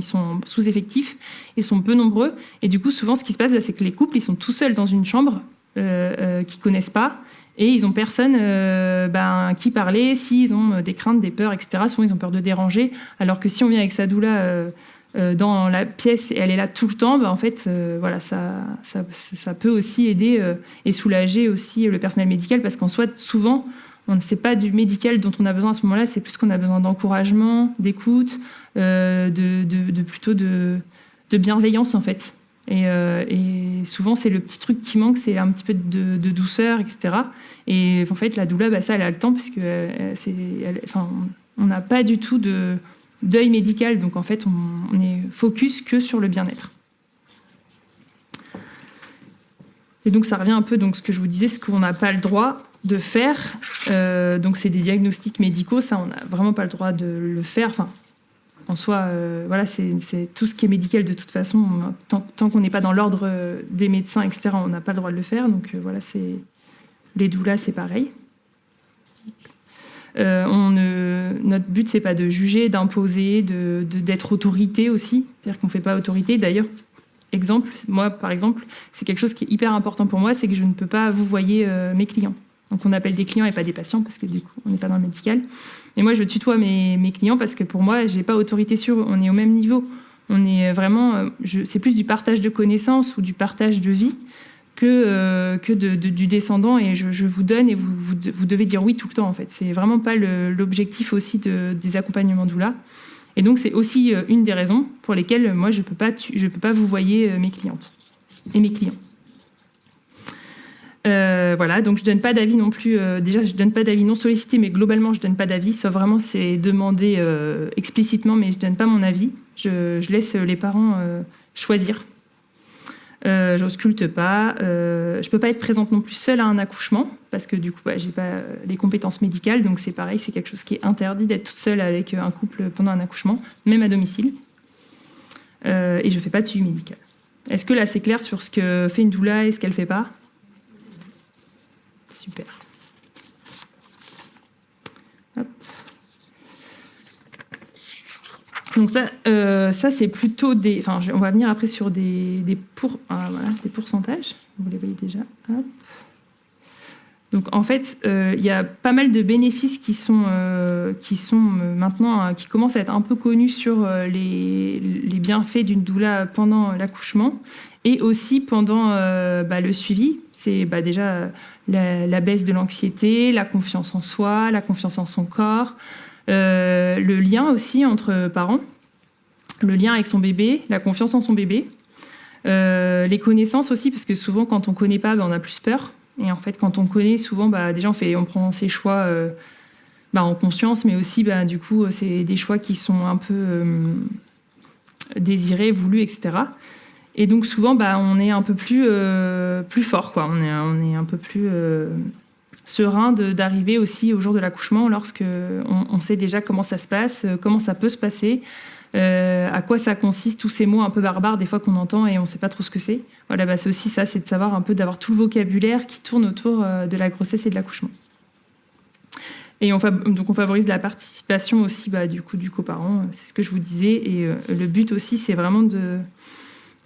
sont sous-effectifs, ils sont peu nombreux. Et du coup, souvent, ce qui se passe, c'est que les couples, ils sont tout seuls dans une chambre qu'ils ne connaissent pas, et ils n'ont personne qui parler, s'ils ont des craintes, des peurs, etc. Souvent, ils ont peur de déranger, alors que si on vient avec sa doula dans la pièce et elle est là tout le temps, en fait, ça peut aussi aider et soulager aussi le personnel médical, parce qu'en soi, souvent, on ne sait pas du médical dont on a besoin à ce moment-là, c'est plus qu'on a besoin d'encouragement, d'écoute, plutôt de bienveillance, en fait. Et souvent, c'est le petit truc qui manque, c'est un petit peu de douceur, etc. Et en fait, la doula, ça, elle a le temps, parce que on n'a pas du tout d'œil médical, donc en fait on est focus que sur le bien-être. Et donc ça revient un peu ce que je vous disais, ce qu'on n'a pas le droit de faire. Donc c'est des diagnostics médicaux, ça on n'a vraiment pas le droit de le faire. Enfin, en soi, voilà, c'est tout ce qui est médical de toute façon. Tant qu'on n'est pas dans l'ordre des médecins, etc., on n'a pas le droit de le faire. Donc voilà, les doulas, c'est pareil. Notre but, c'est pas de juger, d'imposer, d'être autorité aussi. C'est-à-dire qu'on ne fait pas autorité. D'ailleurs, moi, par exemple, c'est quelque chose qui est hyper important pour moi, c'est que je ne peux pas vouvoyer mes clients. Donc on appelle des clients et pas des patients parce que du coup, on n'est pas dans le médical. Et moi, je tutoie mes clients parce que pour moi, j'ai pas autorité sur eux. On est au même niveau. On est vraiment, c'est plus du partage de connaissances ou du partage de vie que du descendant. Et je vous donne et vous devez dire oui tout le temps, en fait. C'est vraiment pas l'objectif aussi des accompagnements doula. Et donc, c'est aussi une des raisons pour lesquelles moi, je peux pas vouvoyer mes clientes et mes clients. Voilà, donc je donne pas d'avis non plus. Déjà, je donne pas d'avis non sollicité, mais globalement, je donne pas d'avis. Sauf vraiment, c'est demandé explicitement, mais je donne pas mon avis. Je laisse les parents choisir. J'ausculte pas. Je peux pas être présente non plus seule à un accouchement parce que du coup, j'ai pas les compétences médicales. Donc c'est pareil, c'est quelque chose qui est interdit d'être toute seule avec un couple pendant un accouchement, même à domicile. Et je fais pas de suivi médical. Est-ce que là, c'est clair sur ce que fait une doula et ce qu'elle fait pas? Super. Hop. Donc ça c'est plutôt des... Enfin, on va venir après sur des pourcentages. Vous les voyez déjà. Hop. Donc en fait, il y a pas mal de bénéfices qui sont maintenant, qui commencent à être un peu connus sur les bienfaits d'une doula pendant l'accouchement et aussi pendant le suivi. C'est déjà la baisse de l'anxiété, la confiance en soi, la confiance en son corps, le lien aussi entre parents, le lien avec son bébé, la confiance en son bébé, les connaissances aussi, parce que souvent quand on ne connaît pas, on a plus peur. Et en fait, quand on connaît, souvent, déjà on prend ses choix en conscience, mais aussi du coup, c'est des choix qui sont un peu désirés, voulus, etc. Et donc souvent, on est un peu plus fort, quoi. On est un peu plus serein d'arriver aussi au jour de l'accouchement, lorsque on sait déjà comment ça se passe, comment ça peut se passer, à quoi ça consiste, tous ces mots un peu barbares des fois qu'on entend et on ne sait pas trop ce que c'est. Voilà, c'est aussi ça, c'est de savoir un peu, d'avoir tout le vocabulaire qui tourne autour de la grossesse et de l'accouchement. Et donc on favorise la participation aussi du coup du coparent, c'est ce que je vous disais. Et le but aussi, c'est vraiment de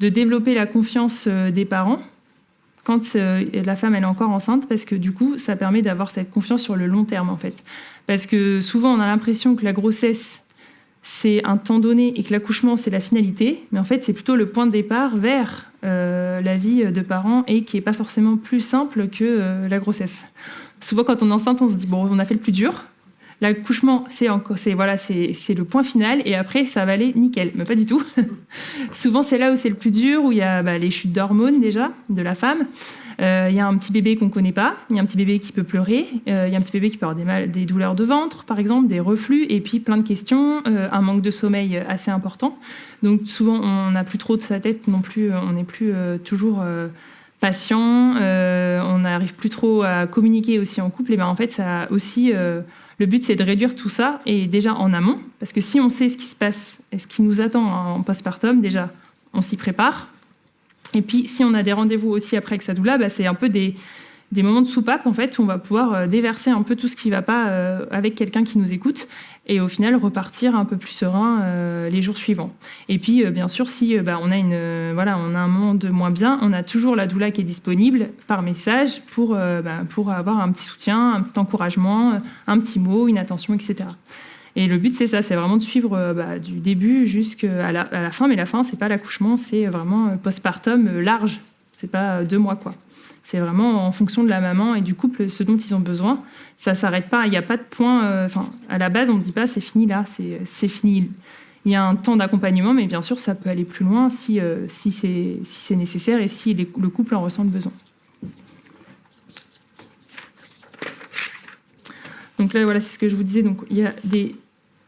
développer la confiance des parents quand la femme elle est encore enceinte, parce que du coup ça permet d'avoir cette confiance sur le long terme en fait. Parce que souvent on a l'impression que la grossesse c'est un temps donné et que l'accouchement c'est la finalité, mais en fait c'est plutôt le point de départ vers la vie de parents et qui est pas forcément plus simple que la grossesse. Souvent quand on est enceinte on se dit bon on a fait le plus dur. L'accouchement, c'est le point final et après, ça va aller nickel. Mais pas du tout. Souvent, c'est là où c'est le plus dur, où il y a les chutes d'hormones déjà, de la femme. Il y a un petit bébé qu'on ne connaît pas. Il y a un petit bébé qui peut pleurer. Il y a un petit bébé qui peut avoir des douleurs de ventre, par exemple, des reflux. Et puis, plein de questions. Un manque de sommeil assez important. Donc, souvent, on n'a plus trop de sa tête non plus. On n'est plus toujours... patient, on n'arrive plus trop à communiquer aussi en couple. Et en fait, ça aussi... le but, c'est de réduire tout ça, et déjà en amont, parce que si on sait ce qui se passe et ce qui nous attend en postpartum, déjà, on s'y prépare. Et puis, si on a des rendez-vous aussi après avec sa doula, c'est un peu des moments de soupape, en fait, où on va pouvoir déverser un peu tout ce qui ne va pas avec quelqu'un qui nous écoute, et au final, repartir un peu plus serein les jours suivants. Et puis, bien sûr, si on a un moment de moins bien, on a toujours la doula qui est disponible par message pour avoir un petit soutien, un petit encouragement, un petit mot, une attention, etc. Et le but, c'est ça, c'est vraiment de suivre du début jusqu'à la fin, mais la fin, c'est pas l'accouchement, c'est vraiment postpartum large, c'est pas 2 mois, quoi. C'est vraiment en fonction de la maman et du couple, ce dont ils ont besoin. Ça s'arrête pas, il n'y a pas de point... à la base, on ne dit pas c'est fini là, c'est fini. Il y a un temps d'accompagnement, mais bien sûr, ça peut aller plus loin si c'est nécessaire et si le couple en ressent le besoin. Donc là, voilà, c'est ce que je vous disais. Donc, il y a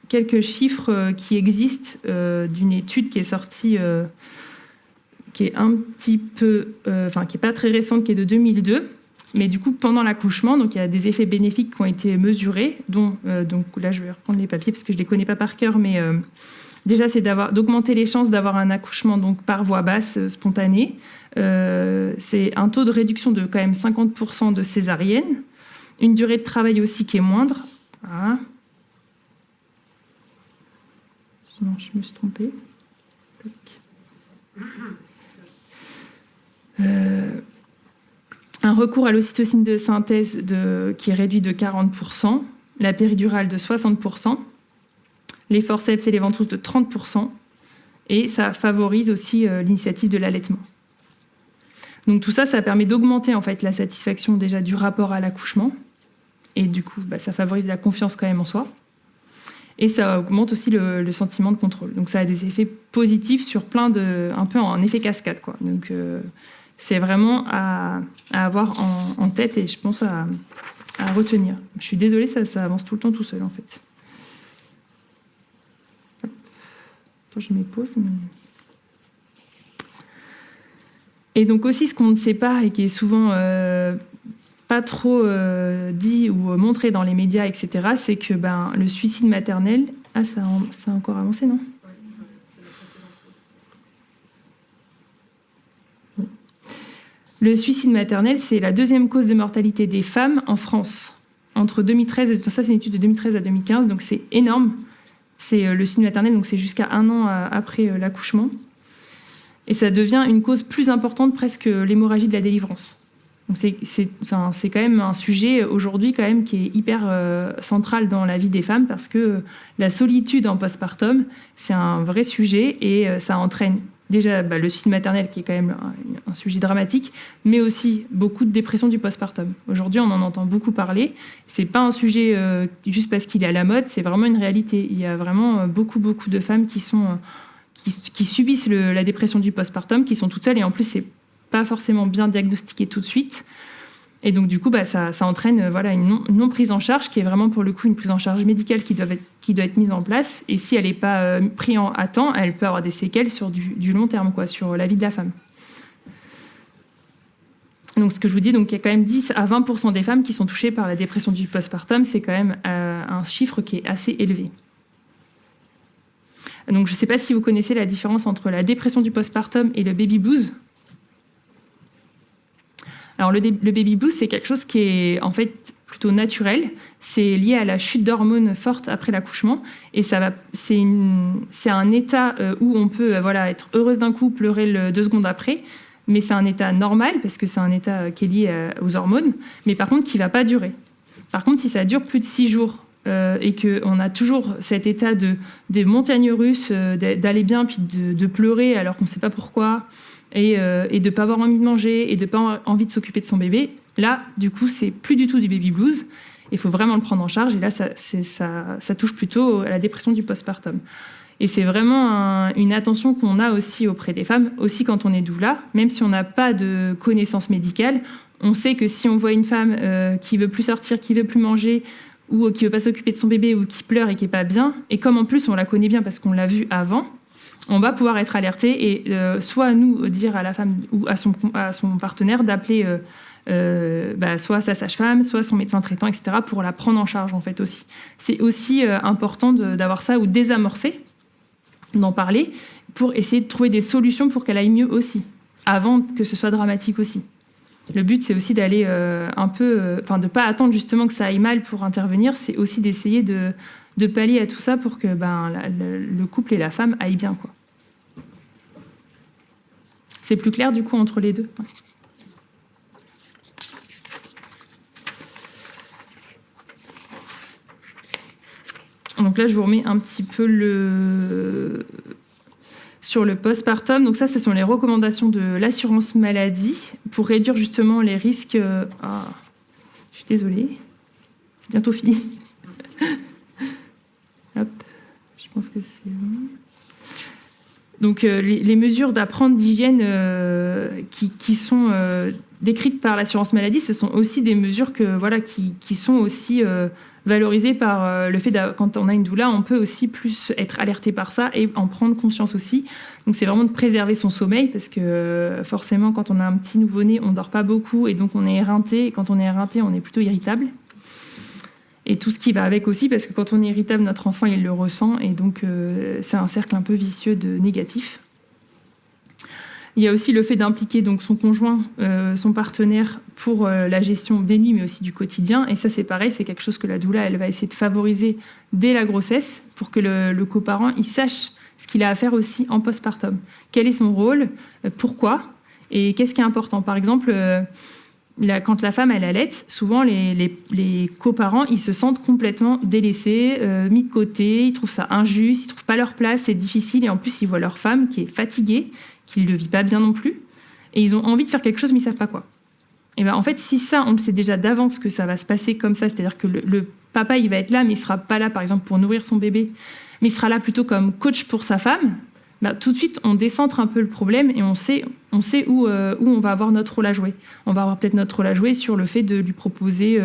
quelques chiffres qui existent d'une étude qui est sortie... qui est un petit peu, qui est pas très récente, qui est de 2002, mais du coup pendant l'accouchement, donc il y a des effets bénéfiques qui ont été mesurés, dont donc là je vais reprendre les papiers parce que je les connais pas par cœur, mais Déjà, c'est d'augmenter les chances d'avoir un accouchement donc, par voie basse spontanée. C'est un taux de réduction de quand même 50% de césarienne. Une durée de travail aussi qui est moindre. Voilà. Non, je me suis trompée. Un recours à l'ocytocine de synthèse qui est réduit de 40%, la péridurale de 60%, les forceps et les ventouses de 30%, et ça favorise aussi l'initiative de l'allaitement. Donc tout ça, ça permet d'augmenter en fait la satisfaction déjà du rapport à l'accouchement, et du coup, ça favorise la confiance quand même en soi. Et ça augmente aussi le sentiment de contrôle. Donc ça a des effets positifs sur un peu en effet cascade, quoi. Donc c'est vraiment à avoir en tête et je pense à retenir. Je suis désolée, ça avance tout le temps tout seul en fait. Attends, je mets pause. Et donc aussi ce qu'on ne sait pas et qui est souvent pas trop dit ou montré dans les médias, etc., c'est que le suicide maternel... Ah, ça a encore avancé, non ? Le suicide maternel, c'est la deuxième cause de mortalité des femmes en France. Entre 2013, ça c'est une étude de 2013 à 2015, donc c'est énorme. C'est le suicide maternel, donc c'est jusqu'à 1 an après l'accouchement. Et ça devient une cause plus importante presque l'hémorragie de la délivrance. Donc c'est quand même un sujet aujourd'hui quand même qui est hyper central dans la vie des femmes parce que la solitude en postpartum, c'est un vrai sujet et ça entraîne déjà le suicide maternel qui est quand même un sujet dramatique, mais aussi beaucoup de dépression du postpartum. Aujourd'hui, on en entend beaucoup parler. C'est pas un sujet juste parce qu'il est à la mode, c'est vraiment une réalité. Il y a vraiment beaucoup de femmes qui subissent la dépression du postpartum, qui sont toutes seules et en plus c'est pas forcément bien diagnostiqué tout de suite. Et donc, du coup, ça entraîne une non prise en charge qui est vraiment, pour le coup, une prise en charge médicale qui doit être mise en place. Et si elle n'est pas prise à temps, elle peut avoir des séquelles sur du long terme, quoi, sur la vie de la femme. Donc, ce que je vous dis, donc, il y a quand même 10 à 20% des femmes qui sont touchées par la dépression du postpartum. C'est quand même un chiffre qui est assez élevé. Donc, je ne sais pas si vous connaissez la différence entre la dépression du postpartum et le baby blues. Alors le baby blues, c'est quelque chose qui est en fait plutôt naturel. C'est lié à la chute d'hormones forte après l'accouchement. Et c'est un état où on peut être heureuse d'un coup, pleurer 2 secondes après. Mais c'est un état normal parce que c'est un état qui est lié aux hormones. Mais par contre, qui ne va pas durer. Par contre, si ça dure plus de 6 jours et qu'on a toujours cet état des montagnes russes, d'aller bien puis de pleurer alors qu'on ne sait pas pourquoi... et de ne pas avoir envie de manger et de ne pas avoir envie de s'occuper de son bébé, là, du coup, c'est plus du tout du baby blues. Il faut vraiment le prendre en charge. Et là, ça touche plutôt à la dépression du postpartum. Et c'est vraiment une attention qu'on a aussi auprès des femmes, aussi quand on est doula. Même si on n'a pas de connaissances médicales, on sait que si on voit une femme qui veut plus sortir, qui veut plus manger, ou qui veut pas s'occuper de son bébé, ou qui pleure et qui est pas bien, et comme en plus on la connaît bien parce qu'on l'a vue avant, on va pouvoir être alerté et soit nous dire à la femme ou à son partenaire d'appeler soit sa sage-femme, soit son médecin traitant, etc. pour la prendre en charge en fait aussi. C'est aussi important d'avoir ça ou désamorcer, d'en parler pour essayer de trouver des solutions pour qu'elle aille mieux aussi, avant que ce soit dramatique aussi. Le but c'est aussi d'aller de pas attendre justement que ça aille mal pour intervenir, c'est aussi d'essayer de pallier à tout ça pour que le couple et la femme aillent bien, quoi. C'est plus clair du coup entre les deux. Donc là, je vous remets un petit peu sur le postpartum. Donc ça, ce sont les recommandations de l'assurance maladie pour réduire justement les risques. Je suis désolée, c'est bientôt fini. Hop, je pense que c'est bon. Donc les mesures d'apprendre d'hygiène qui sont décrites par l'assurance maladie, ce sont aussi des mesures qui sont aussi valorisées par le fait quand on a une doula, on peut aussi plus être alerté par ça et en prendre conscience aussi. Donc c'est vraiment de préserver son sommeil parce que forcément quand on a un petit nouveau-né, on ne dort pas beaucoup et donc on est éreinté. Et quand on est éreinté, on est plutôt irritable. et tout ce qui va avec aussi, parce que quand on est irritable, notre enfant, il le ressent, et donc c'est un cercle un peu vicieux de négatif. Il y a aussi le fait d'impliquer donc son conjoint, son partenaire, pour la gestion des nuits, mais aussi du quotidien. Et ça, c'est pareil, c'est quelque chose que la doula, elle va essayer de favoriser dès la grossesse, pour que le coparent, il sache ce qu'il a à faire aussi en postpartum. Quel est son rôle, pourquoi, et qu'est-ce qui est important. Par exemple, quand la femme, elle allaite, souvent les coparents, ils se sentent complètement délaissés, mis de côté, ils trouvent ça injuste, ils trouvent pas leur place, c'est difficile, et en plus, ils voient leur femme qui est fatiguée, qui ne le vit pas bien non plus, et ils ont envie de faire quelque chose, mais ils ne savent pas quoi. Et ben, en fait, si ça, on le sait déjà d'avance que ça va se passer comme ça, c'est-à-dire que le papa, il va être là, mais il ne sera pas là, par exemple, pour nourrir son bébé, mais il sera là plutôt comme coach pour sa femme, ben, tout de suite, on décentre un peu le problème et on sait où on va avoir notre rôle à jouer. On va avoir peut-être notre rôle à jouer sur le fait de lui proposer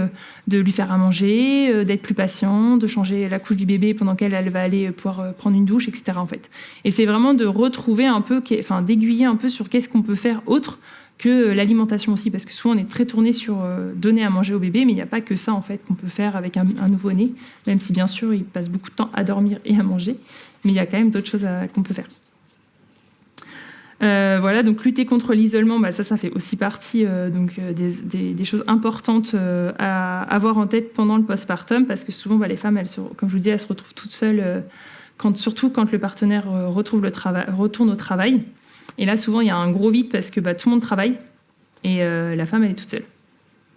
de lui faire à manger, d'être plus patient, de changer la couche du bébé pendant qu'elle va aller pouvoir prendre une douche, etc. En fait. Et c'est vraiment de retrouver un peu, d'aiguiller un peu sur qu'est-ce qu'on peut faire autre que l'alimentation aussi, parce que souvent on est très tourné sur donner à manger au bébé, mais il n'y a pas que ça en fait qu'on peut faire avec un nouveau-né, même si bien sûr il passe beaucoup de temps à dormir et à manger, mais il y a quand même d'autres choses qu'on peut faire. Voilà, donc lutter contre l'isolement, ça fait aussi partie des choses importantes à avoir en tête pendant le postpartum, parce que souvent les femmes, comme je vous dis, elles se retrouvent toutes seules, surtout quand le partenaire retourne au travail. Et là, souvent, il y a un gros vide parce que tout le monde travaille et la femme, elle est toute seule.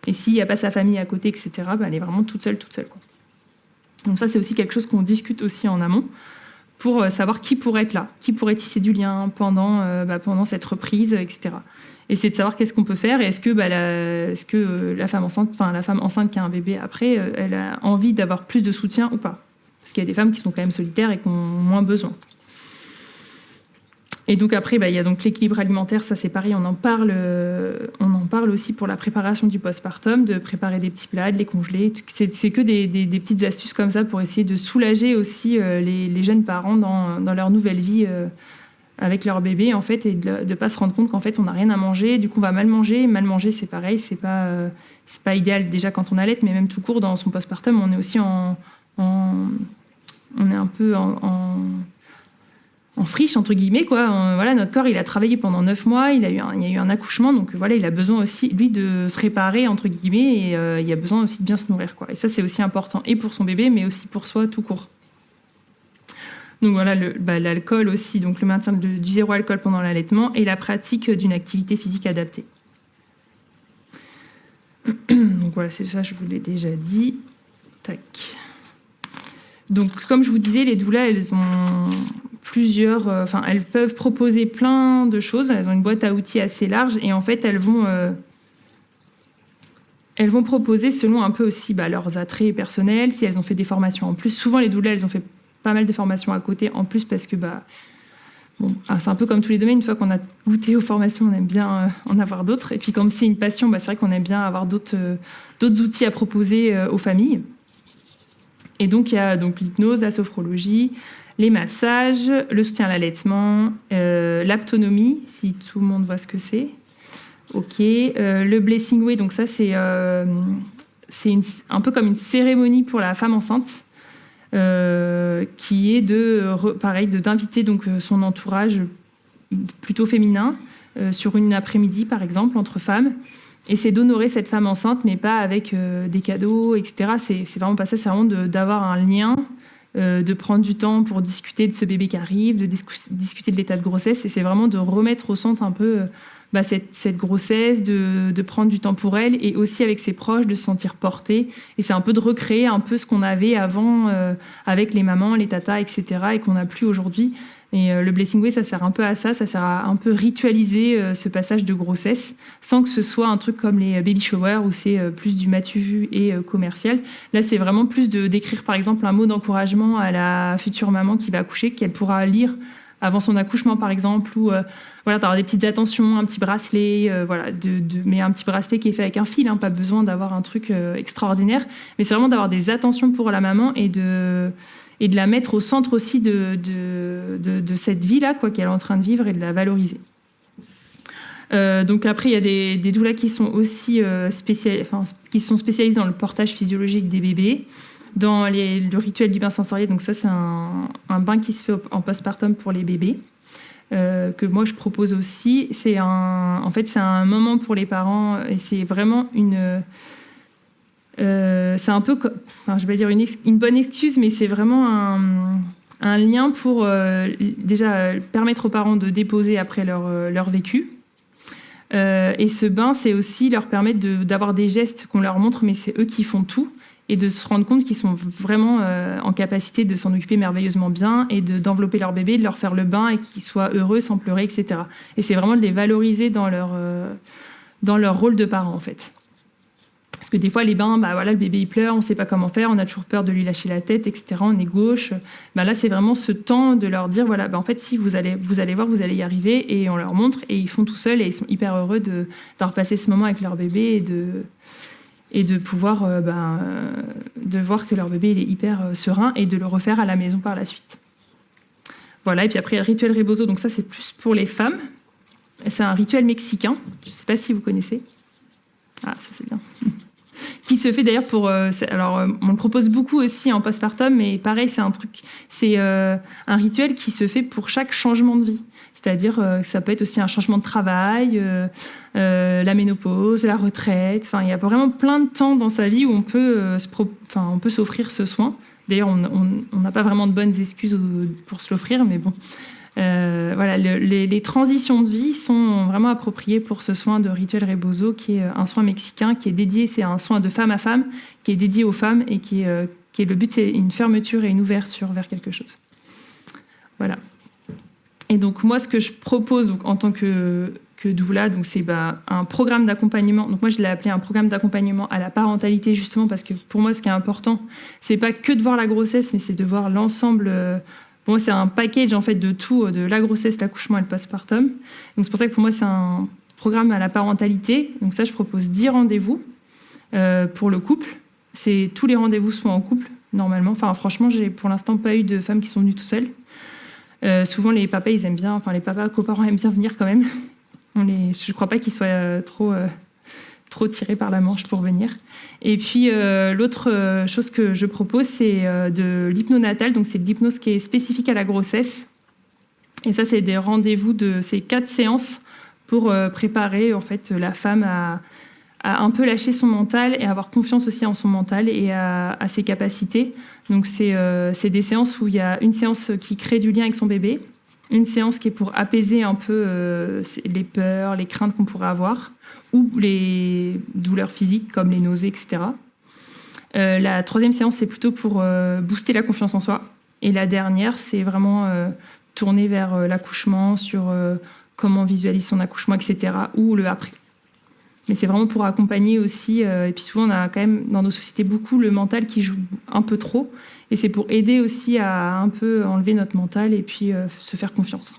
Et s'il n'y a pas sa famille à côté, etc., elle est vraiment toute seule, quoi. Donc ça, c'est aussi quelque chose qu'on discute aussi en amont, pour savoir qui pourrait être là, qui pourrait tisser du lien pendant cette reprise, etc. Et c'est de savoir qu'est-ce qu'on peut faire, et est-ce que la femme enceinte qui a un bébé après, elle a envie d'avoir plus de soutien ou pas. Parce qu'il y a des femmes qui sont quand même solitaires et qui ont moins besoin. Et donc après, il y a donc l'équilibre alimentaire, ça c'est pareil, on en parle aussi pour la préparation du postpartum, de préparer des petits plats, de les congeler. C'est que des petites astuces comme ça pour essayer de soulager aussi les jeunes parents dans leur nouvelle vie avec leur bébé, en fait, et de ne pas se rendre compte qu'en fait on n'a rien à manger, du coup on va mal manger. Mal manger, c'est pareil, c'est pas idéal déjà quand on allait, mais même tout court dans son postpartum, on est aussi on est un peu en friche, entre guillemets, quoi. Voilà, notre corps, il a travaillé pendant 9 mois, il y a eu un accouchement, donc voilà, il a besoin aussi, lui, de se réparer, entre guillemets, et il a besoin aussi de bien se nourrir, quoi. Et ça, c'est aussi important, et pour son bébé, mais aussi pour soi, tout court. Donc voilà, l'alcool aussi, donc le maintien du zéro alcool pendant l'allaitement, et la pratique d'une activité physique adaptée. Donc voilà, c'est ça, je vous l'ai déjà dit. Tac. Donc, comme je vous disais, les doulas, elles ont elles peuvent proposer plein de choses. Elles ont une boîte à outils assez large, et en fait, elles vont proposer selon un peu aussi leurs attraits personnels, si elles ont fait des formations en plus. Souvent, les doulas, elles ont fait pas mal de formations à côté en plus, parce que c'est un peu comme tous les domaines. Une fois qu'on a goûté aux formations, on aime bien en avoir d'autres. Et puis, quand c'est une passion, c'est vrai qu'on aime bien avoir d'autres outils à proposer aux familles. Et donc, il y a l'hypnose, la sophrologie, les massages, le soutien à l'allaitement, l'aptonomie, si tout le monde voit ce que c'est. OK. Le blessing way, donc ça, c'est un peu comme une cérémonie pour la femme enceinte, qui est d'inviter son entourage plutôt féminin sur une après-midi, par exemple, entre femmes. Et c'est d'honorer cette femme enceinte, mais pas avec des cadeaux, etc. C'est vraiment pas ça, c'est vraiment d'avoir un lien, de prendre du temps pour discuter de ce bébé qui arrive, de discuter de l'état de grossesse. Et c'est vraiment de remettre au centre un peu cette grossesse, de prendre du temps pour elle, et aussi avec ses proches, de se sentir portée. Et c'est un peu de recréer un peu ce qu'on avait avant avec les mamans, les tatas, etc. et qu'on n'a plus aujourd'hui. Et le Blessing Way, ça sert un peu à ça sert à un peu ritualiser ce passage de grossesse, sans que ce soit un truc comme les baby showers où c'est plus du m'as-tu vu et commercial. Là, c'est vraiment plus d'écrire, par exemple, un mot d'encouragement à la future maman qui va accoucher, qu'elle pourra lire avant son accouchement, par exemple, ou d'avoir des petites attentions, un petit bracelet, mais un petit bracelet qui est fait avec un fil, pas besoin d'avoir un truc extraordinaire, mais c'est vraiment d'avoir des attentions pour la maman et de la mettre au centre aussi de cette vie-là, qu'elle est en train de vivre, et de la valoriser. Donc après, il y a des doulas qui sont aussi spécialisées dans le portage physiologique des bébés. Dans le rituel du bain sensoriel, donc ça c'est un bain qui se fait en postpartum pour les bébés, que moi je propose aussi. En fait, c'est un moment pour les parents et c'est vraiment c'est un peu, enfin, je vais dire une bonne excuse, mais c'est vraiment un lien pour déjà permettre aux parents de déposer après leur vécu. Et ce bain, c'est aussi leur permettre d'avoir des gestes qu'on leur montre, mais c'est eux qui font tout, et de se rendre compte qu'ils sont vraiment en capacité de s'en occuper merveilleusement bien et d'envelopper leur bébé, de leur faire le bain et qu'ils soient heureux sans pleurer, etc. Et c'est vraiment de les valoriser dans leur rôle de parent, en fait. Parce que des fois, les bains, le bébé il pleure, on ne sait pas comment faire, on a toujours peur de lui lâcher la tête, etc. On est gauche. Là, c'est vraiment ce temps de leur dire, en fait, si vous allez voir, vous allez y arriver, et on leur montre, et ils font tout seuls, et ils sont hyper heureux d'avoir passé ce moment avec leur bébé et de pouvoir de voir que leur bébé il est hyper serein et de le refaire à la maison par la suite. Voilà, et puis après, le rituel Rebozo, donc ça, c'est plus pour les femmes. C'est un rituel mexicain, je ne sais pas si vous connaissez. Ah, ça c'est bien. Qui se fait d'ailleurs on le propose beaucoup aussi en postpartum, mais pareil, c'est un rituel qui se fait pour chaque changement de vie. C'est-à-dire que ça peut être aussi un changement de travail, la ménopause, la retraite. Enfin, il y a vraiment plein de temps dans sa vie où on peut s'offrir ce soin. D'ailleurs, on n'a pas vraiment de bonnes excuses pour se l'offrir, mais bon. Les transitions de vie sont vraiment appropriées pour ce soin de rituel Rebozo, qui est un soin mexicain qui est dédié, c'est un soin de femme à femme, qui est dédié aux femmes et qui est le but, c'est une fermeture et une ouverture vers quelque chose. Voilà. Et donc moi, ce que je propose donc, en tant que doula, donc c'est un programme d'accompagnement. Donc moi, je l'ai appelé un programme d'accompagnement à la parentalité, justement parce que pour moi, ce qui est important, c'est pas que de voir la grossesse, mais c'est de voir l'ensemble. Pour moi, c'est un package en fait de tout, de la grossesse, l'accouchement et le postpartum. Donc c'est pour ça que pour moi, c'est un programme à la parentalité. Donc ça, je propose 10 rendez-vous pour le couple. Tous les rendez-vous sont en couple normalement. Enfin, franchement, j'ai pour l'instant pas eu de femmes qui sont venues tout seules. Souvent, les papas, ils aiment bien, enfin les papas coparents aiment bien venir quand même. Je crois pas qu'ils soient trop tirés par la manche pour venir. Et puis l'autre chose que je propose, c'est de l'hypnonatal. Donc c'est de l'hypnose qui est spécifique à la grossesse. Et ça, c'est des rendez-vous c'est 4 séances pour préparer en fait la femme à un peu lâcher son mental et avoir confiance aussi en son mental et à ses capacités. Donc c'est des séances où il y a une séance qui crée du lien avec son bébé, une séance qui est pour apaiser un peu les peurs, les craintes qu'on pourrait avoir, ou les douleurs physiques comme les nausées, etc. La 3e séance, c'est plutôt pour booster la confiance en soi. Et la dernière, c'est vraiment tourner vers l'accouchement, sur comment on visualise son accouchement, etc., ou le après. Mais c'est vraiment pour accompagner aussi, et puis souvent on a quand même dans nos sociétés beaucoup le mental qui joue un peu trop, et c'est pour aider aussi à un peu enlever notre mental et puis se faire confiance.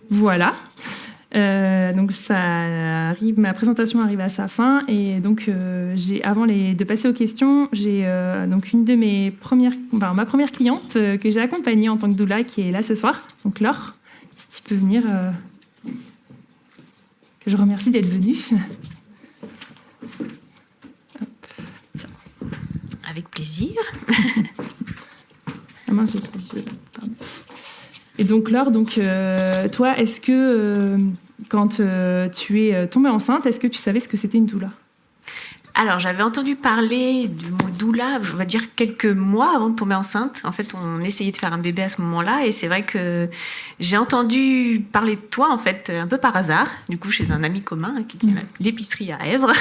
Voilà. Donc ma présentation arrive à sa fin, et donc avant de passer aux questions, j'ai donc ma première cliente que j'ai accompagnée en tant que doula qui est là ce soir, donc Laure, si tu peux venir. Je remercie d'être venue.
Avec plaisir.
Ah mince, j'ai pas dit. Pardon. Et donc Laure, toi, est-ce que quand tu es tombée enceinte, est-ce que tu savais ce que c'était une doula ?
Alors, j'avais entendu parler du mot doula, je vais dire quelques mois avant de tomber enceinte. En fait, on essayait de faire un bébé à ce moment-là, et c'est vrai que j'ai entendu parler de toi, en fait, un peu par hasard, du coup, chez un ami commun qui tient l'épicerie à Èvres.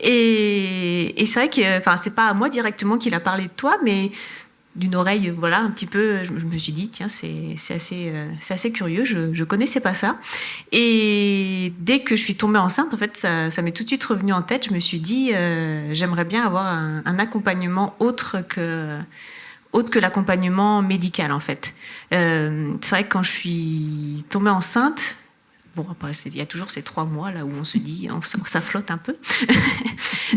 et c'est vrai que, c'est pas à moi directement qu'il a parlé de toi, mais d'une oreille, voilà, un petit peu, je me suis dit, tiens, c'est assez curieux, je connaissais pas ça. Et dès que je suis tombée enceinte, en fait, ça m'est tout de suite revenu en tête. Je me suis dit, j'aimerais bien avoir un accompagnement autre que l'accompagnement médical, en fait. C'est vrai que quand je suis tombée enceinte, bon, après, il y a toujours ces 3 mois là où on se dit, ça flotte un peu.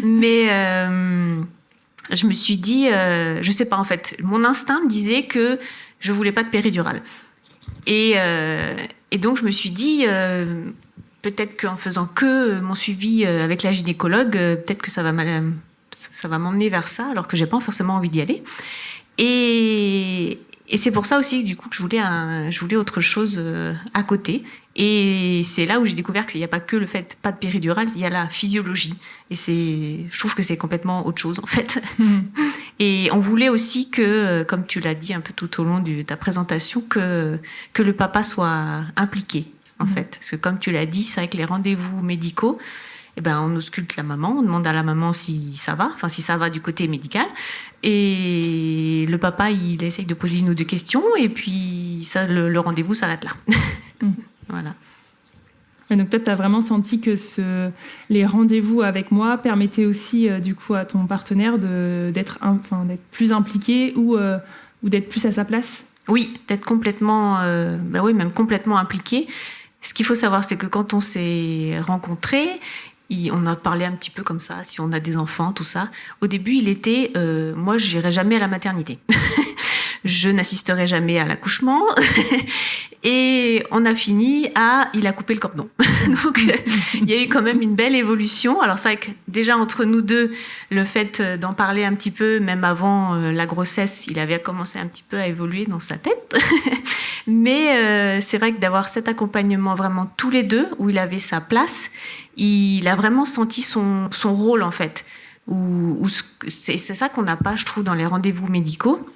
Mais je me suis dit, je sais pas en fait, mon instinct me disait que je voulais pas de péridurale. Et donc je me suis dit, peut-être qu'en faisant que mon suivi avec la gynécologue, peut-être que ça ça va m'emmener vers ça, alors que j'ai pas forcément envie d'y aller. Et c'est pour ça aussi, du coup, que je voulais autre chose à côté. Et c'est là où j'ai découvert qu'il n'y a pas que le fait, pas de péridurale, il y a la physiologie. Et je trouve que c'est complètement autre chose, en fait. Et on voulait aussi que, comme tu l'as dit un peu tout au long de ta présentation, que le papa soit impliqué, en fait. Parce que comme tu l'as dit, c'est vrai que les rendez-vous médicaux, eh ben, on ausculte la maman, on demande à la maman si ça va du côté médical. Et le papa, il essaye de poser une ou deux questions, et puis ça, le rendez-vous s'arrête là. Voilà.
Et donc, toi, tu as vraiment senti que les rendez-vous avec moi permettaient aussi, du coup, à ton partenaire d'être plus impliqué ou d'être plus à sa place?
Oui, d'être complètement, même complètement impliqué. Ce qu'il faut savoir, c'est que quand on s'est rencontrés, on a parlé un petit peu comme ça, si on a des enfants, tout ça. Au début, il était, moi, je n'irai jamais à la maternité. Je n'assisterai jamais à l'accouchement. Et on a fini il a coupé le cordon. Donc, il y a eu quand même une belle évolution. Alors, c'est vrai que déjà, entre nous deux, le fait d'en parler un petit peu, même avant la grossesse, il avait commencé un petit peu à évoluer dans sa tête. Mais c'est vrai que d'avoir cet accompagnement vraiment tous les deux, où il avait sa place, il a vraiment senti son rôle, en fait. C'est ça qu'on n'a pas, je trouve, dans les rendez-vous médicaux.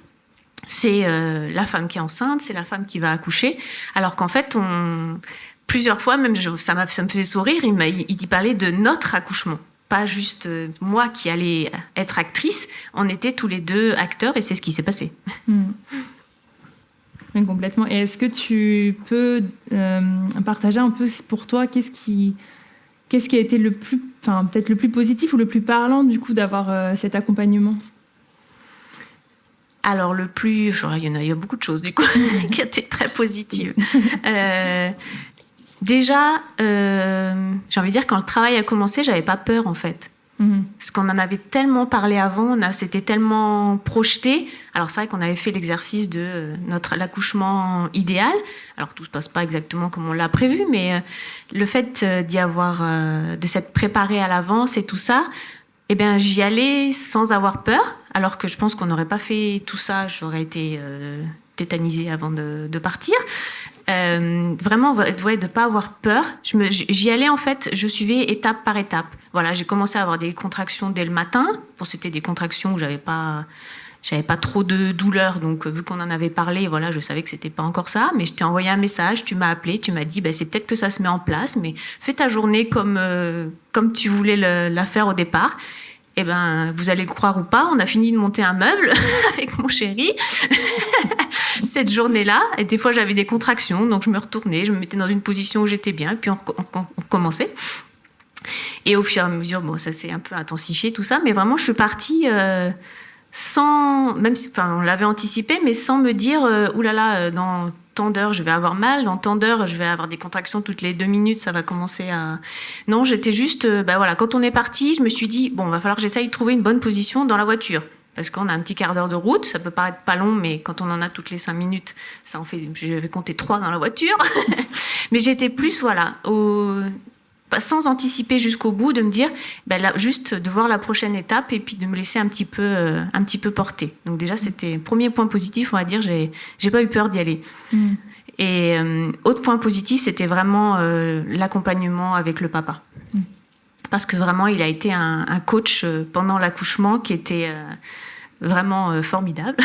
C'est la femme qui est enceinte, c'est la femme qui va accoucher. Alors qu'en fait, plusieurs fois, même ça me faisait sourire, il parlait de notre accouchement. Pas juste moi qui allais être actrice, on était tous les deux acteurs et c'est ce qui s'est passé.
Oui, complètement. Et est-ce que tu peux partager un peu pour toi qu'est-ce qui a été peut-être le plus positif ou le plus parlant du coup d'avoir cet accompagnement?
Alors, il y a beaucoup de choses, du coup, qui étaient très positives. Déjà, j'ai envie de dire, quand le travail a commencé, j'avais pas peur, en fait. Parce qu'on en avait tellement parlé avant, c'était tellement projeté. Alors, c'est vrai qu'on avait fait l'exercice de l'accouchement idéal. Alors, tout se passe pas exactement comme on l'a prévu, mais le fait de s'être préparé à l'avance et tout ça, eh bien, j'y allais sans avoir peur, alors que je pense qu'on n'aurait pas fait tout ça, j'aurais été tétanisée avant de partir. Vraiment, de ne pas avoir peur. J'y allais, en fait, je suivais étape par étape. Voilà, j'ai commencé à avoir des contractions dès le matin. Bon, c'était des contractions où j'avais pas trop de douleur, donc vu qu'on en avait parlé, voilà, je savais que c'était pas encore ça, mais je t'ai envoyé un message, tu m'as appelé, tu m'as dit, c'est peut-être que ça se met en place, mais fais ta journée comme tu voulais la faire au départ. Eh ben, vous allez le croire ou pas, on a fini de monter un meuble avec mon chéri cette journée-là. Et des fois, j'avais des contractions, donc je me retournais, je me mettais dans une position où j'étais bien, et puis on commençait. Et au fur et à mesure, ça s'est un peu intensifié, tout ça, mais vraiment, je suis partie même si on l'avait anticipé, mais sans me dire, oulala, dans tant d'heures, je vais avoir mal, dans tant d'heures, je vais avoir des contractions toutes les 2 minutes, ça va commencer à... Non, j'étais juste... quand on est parti, je me suis dit, va falloir que j'essaye de trouver une bonne position dans la voiture. Parce qu'on a un petit quart d'heure de route, ça peut paraître pas long, mais quand on en a toutes les 5 minutes, ça en fait... J'avais compté 3 dans la voiture. Mais j'étais plus, sans anticiper jusqu'au bout, de me dire, juste de voir la prochaine étape et puis de me laisser un petit peu porter. Donc déjà, c'était premier point positif, on va dire, j'ai pas eu peur d'y aller. Et autre point positif, c'était vraiment l'accompagnement avec le papa. Parce que vraiment, il a été un coach pendant l'accouchement qui était vraiment formidable.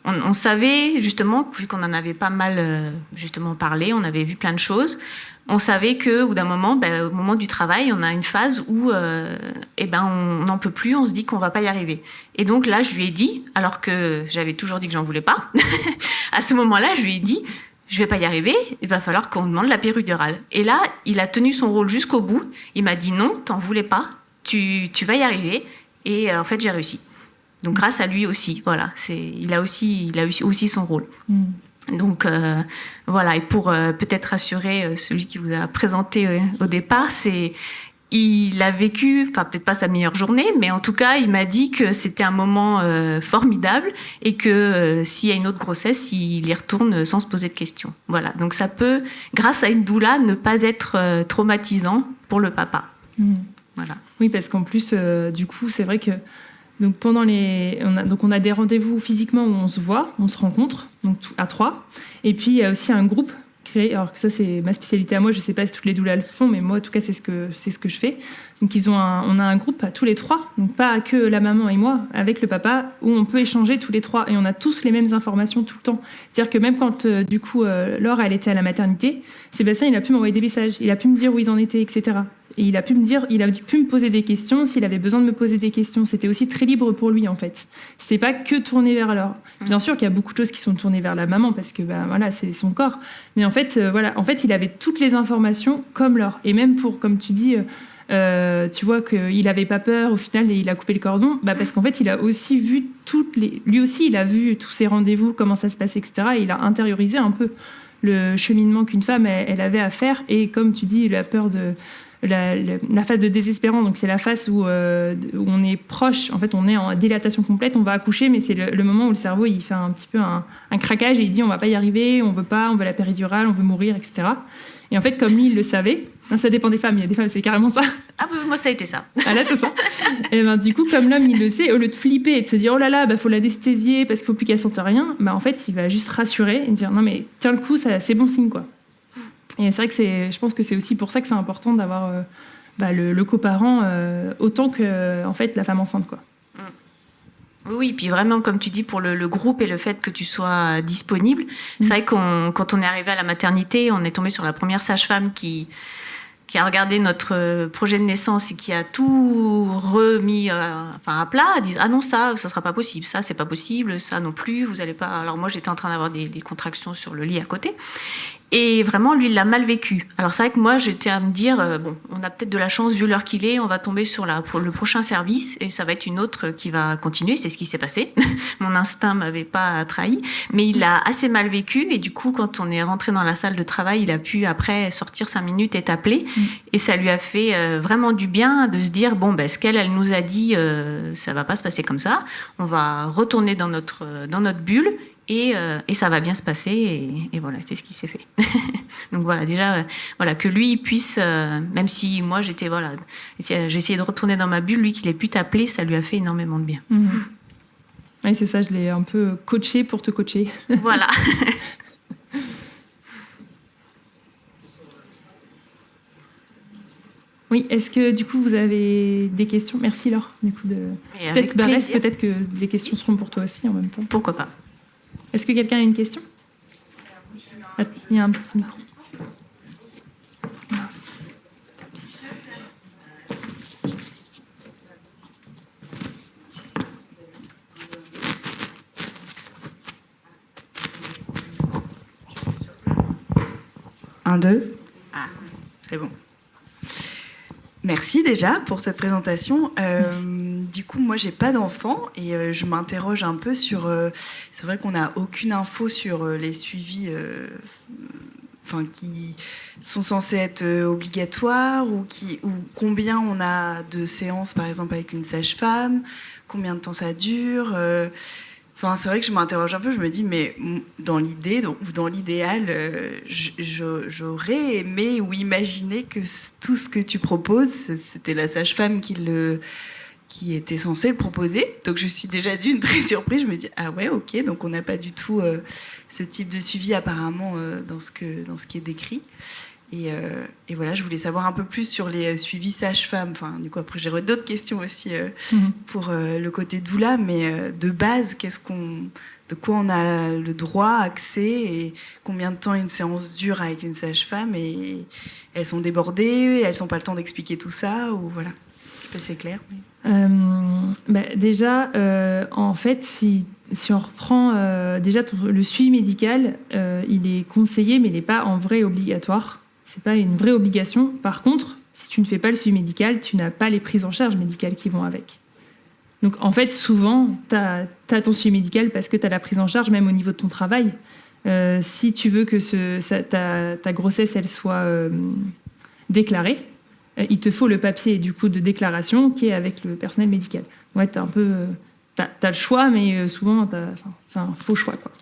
On savait, justement, vu qu'on en avait pas mal justement parlé, on avait vu plein de choses, on savait qu'au bout d'un moment, au moment du travail, on a une phase où on n'en peut plus, on se dit qu'on va pas y arriver. Et donc là, je lui ai dit, alors que j'avais toujours dit que j'en voulais pas, à ce moment-là, je lui ai dit, je vais pas y arriver, il va falloir qu'on demande la péridurale. Et là, il a tenu son rôle jusqu'au bout, il m'a dit non, t'en voulais pas, tu vas y arriver, et en fait, j'ai réussi. Donc grâce à lui aussi, voilà, il a aussi son rôle. Donc voilà, et pour peut-être rassurer celui qui vous a présenté au départ, il a vécu, peut-être pas sa meilleure journée, mais en tout cas, il m'a dit que c'était un moment formidable et que s'il y a une autre grossesse, il y retourne sans se poser de questions. Voilà, donc ça peut, grâce à une doula, ne pas être traumatisant pour le papa. Voilà.
Oui, parce qu'en plus, du coup, c'est vrai que donc pendant on a des rendez-vous physiquement où on se voit, on se rencontre, donc à 3. Et puis, il y a aussi un groupe créé. Alors que ça, c'est ma spécialité à moi. Je ne sais pas si toutes les doulas le font, mais moi, en tout cas, c'est ce que je fais. Donc, on a un groupe à tous les 3, donc pas que la maman et moi, avec le papa, où on peut échanger tous les 3 et on a tous les mêmes informations tout le temps. C'est-à-dire que même quand, du coup, Laure, elle était à la maternité, Sébastien, il a pu m'envoyer des messages, il a pu me dire où ils en étaient, etc. Et il a pu me poser des questions s'il avait besoin de me poser des questions. C'était aussi très libre pour lui, en fait. C'était pas que tourné vers Laure. Bien sûr qu'il y a beaucoup de choses qui sont tournées vers la maman parce que, voilà, c'est son corps. Mais en fait, il avait toutes les informations comme Laure. Et même comme tu dis, tu vois qu'il avait pas peur au final et il a coupé le cordon, parce qu'en fait, il a aussi vu lui aussi, il a vu tous ses rendez-vous, comment ça se passait, etc. Et il a intériorisé un peu le cheminement qu'une femme, elle avait à faire. Et comme tu dis, la peur de la phase de désespérance, donc c'est la phase où on est proche, en fait on est en dilatation complète, on va accoucher, mais c'est le moment où le cerveau il fait un petit peu un craquage et il dit on va pas y arriver, on veut la péridurale, on veut mourir, etc. Et en fait, comme lui il le savait, ça dépend des femmes, il y a des femmes c'est carrément ça.
Ah oui, moi ça a été ça.
Ah là c'est ça. Et du coup comme l'homme il le sait, au lieu de flipper et de se dire oh là là, faut l'anesthésier parce qu'il faut plus qu'elle sente rien, en fait il va juste rassurer et dire non mais tiens le coup, c'est bon signe quoi. Et c'est vrai que je pense que c'est aussi pour ça que c'est important d'avoir le coparent autant que en fait la femme enceinte quoi.
Oui, puis vraiment, comme tu dis, pour le groupe et le fait que tu sois disponible, c'est vrai que quand on est arrivé à la maternité, on est tombé sur la première sage-femme qui a regardé notre projet de naissance et qui a tout remis à plat, elle dit ah non ça sera pas possible, ça c'est pas possible, ça non plus, vous allez pas. Alors moi j'étais en train d'avoir des contractions sur le lit à côté. Et vraiment, lui, il l'a mal vécu. Alors c'est vrai que moi, j'étais à me dire, on a peut-être de la chance, vu l'heure qu'il est, on va tomber sur le prochain service et ça va être une autre qui va continuer. C'est ce qui s'est passé. Mon instinct m'avait pas trahi, mais il l'a assez mal vécu et du coup, quand on est rentré dans la salle de travail, il a pu après sortir 5 minutes et t'appeler et ça lui a fait vraiment du bien de se dire ce qu'elle nous a dit, ça va pas se passer comme ça. On va retourner dans notre bulle. Et ça va bien se passer et voilà, c'est ce qui s'est fait. Donc voilà, déjà, que lui puisse, même si moi j'ai essayé de retourner dans ma bulle, lui qu'il ait pu t'appeler, ça lui a fait énormément de bien.
Oui, c'est ça, je l'ai un peu coaché pour te coacher.
Voilà.
Oui, est-ce que du coup vous avez des questions? Merci Laure. Du coup, peut-être que les questions seront pour toi aussi en même temps.
Pourquoi pas?
Est-ce que quelqu'un a une question? Il y a un petit micro.
Un, deux. Ah, c'est bon. Merci déjà pour cette présentation. Du coup, moi, j'ai pas d'enfant et je m'interroge un peu sur. C'est vrai qu'on n'a aucune info sur les suivis, qui sont censés être obligatoires ou combien on a de séances, par exemple, avec une sage-femme, combien de temps ça dure. C'est vrai que je m'interroge un peu, je me dis, mais dans l'idéal, j'aurais aimé ou imaginé que tout ce que tu proposes, c'était la sage-femme qui était censée le proposer. Donc je suis déjà très surprise, je me dis, ah ouais, ok, donc on n'a pas du tout ce type de suivi apparemment dans ce qui est décrit. Et voilà, je voulais savoir un peu plus sur les suivis sages-femmes. Du coup, après, j'aurais d'autres questions aussi pour le côté doula, mais de base, de quoi on a le droit, accès, et combien de temps une séance dure avec une sage-femme, et elles sont débordées, elles n'ont pas le temps d'expliquer tout ça, ou voilà. Je sais pas si c'est clair. Mais...
déjà, en fait, si on reprend déjà le suivi médical, il est conseillé, mais il n'est pas en vrai obligatoire. C'est pas une vraie obligation. Par contre, si tu ne fais pas le suivi médical, tu n'as pas les prises en charge médicales qui vont avec. Donc, en fait, souvent, tu as ton suivi médical parce que tu as la prise en charge, même au niveau de ton travail. Si tu veux que ta grossesse, elle soit déclarée, il te faut le papier du coup de déclaration qui est avec le personnel médical. Ouais, t'as le choix, mais souvent, c'est un faux choix, quoi.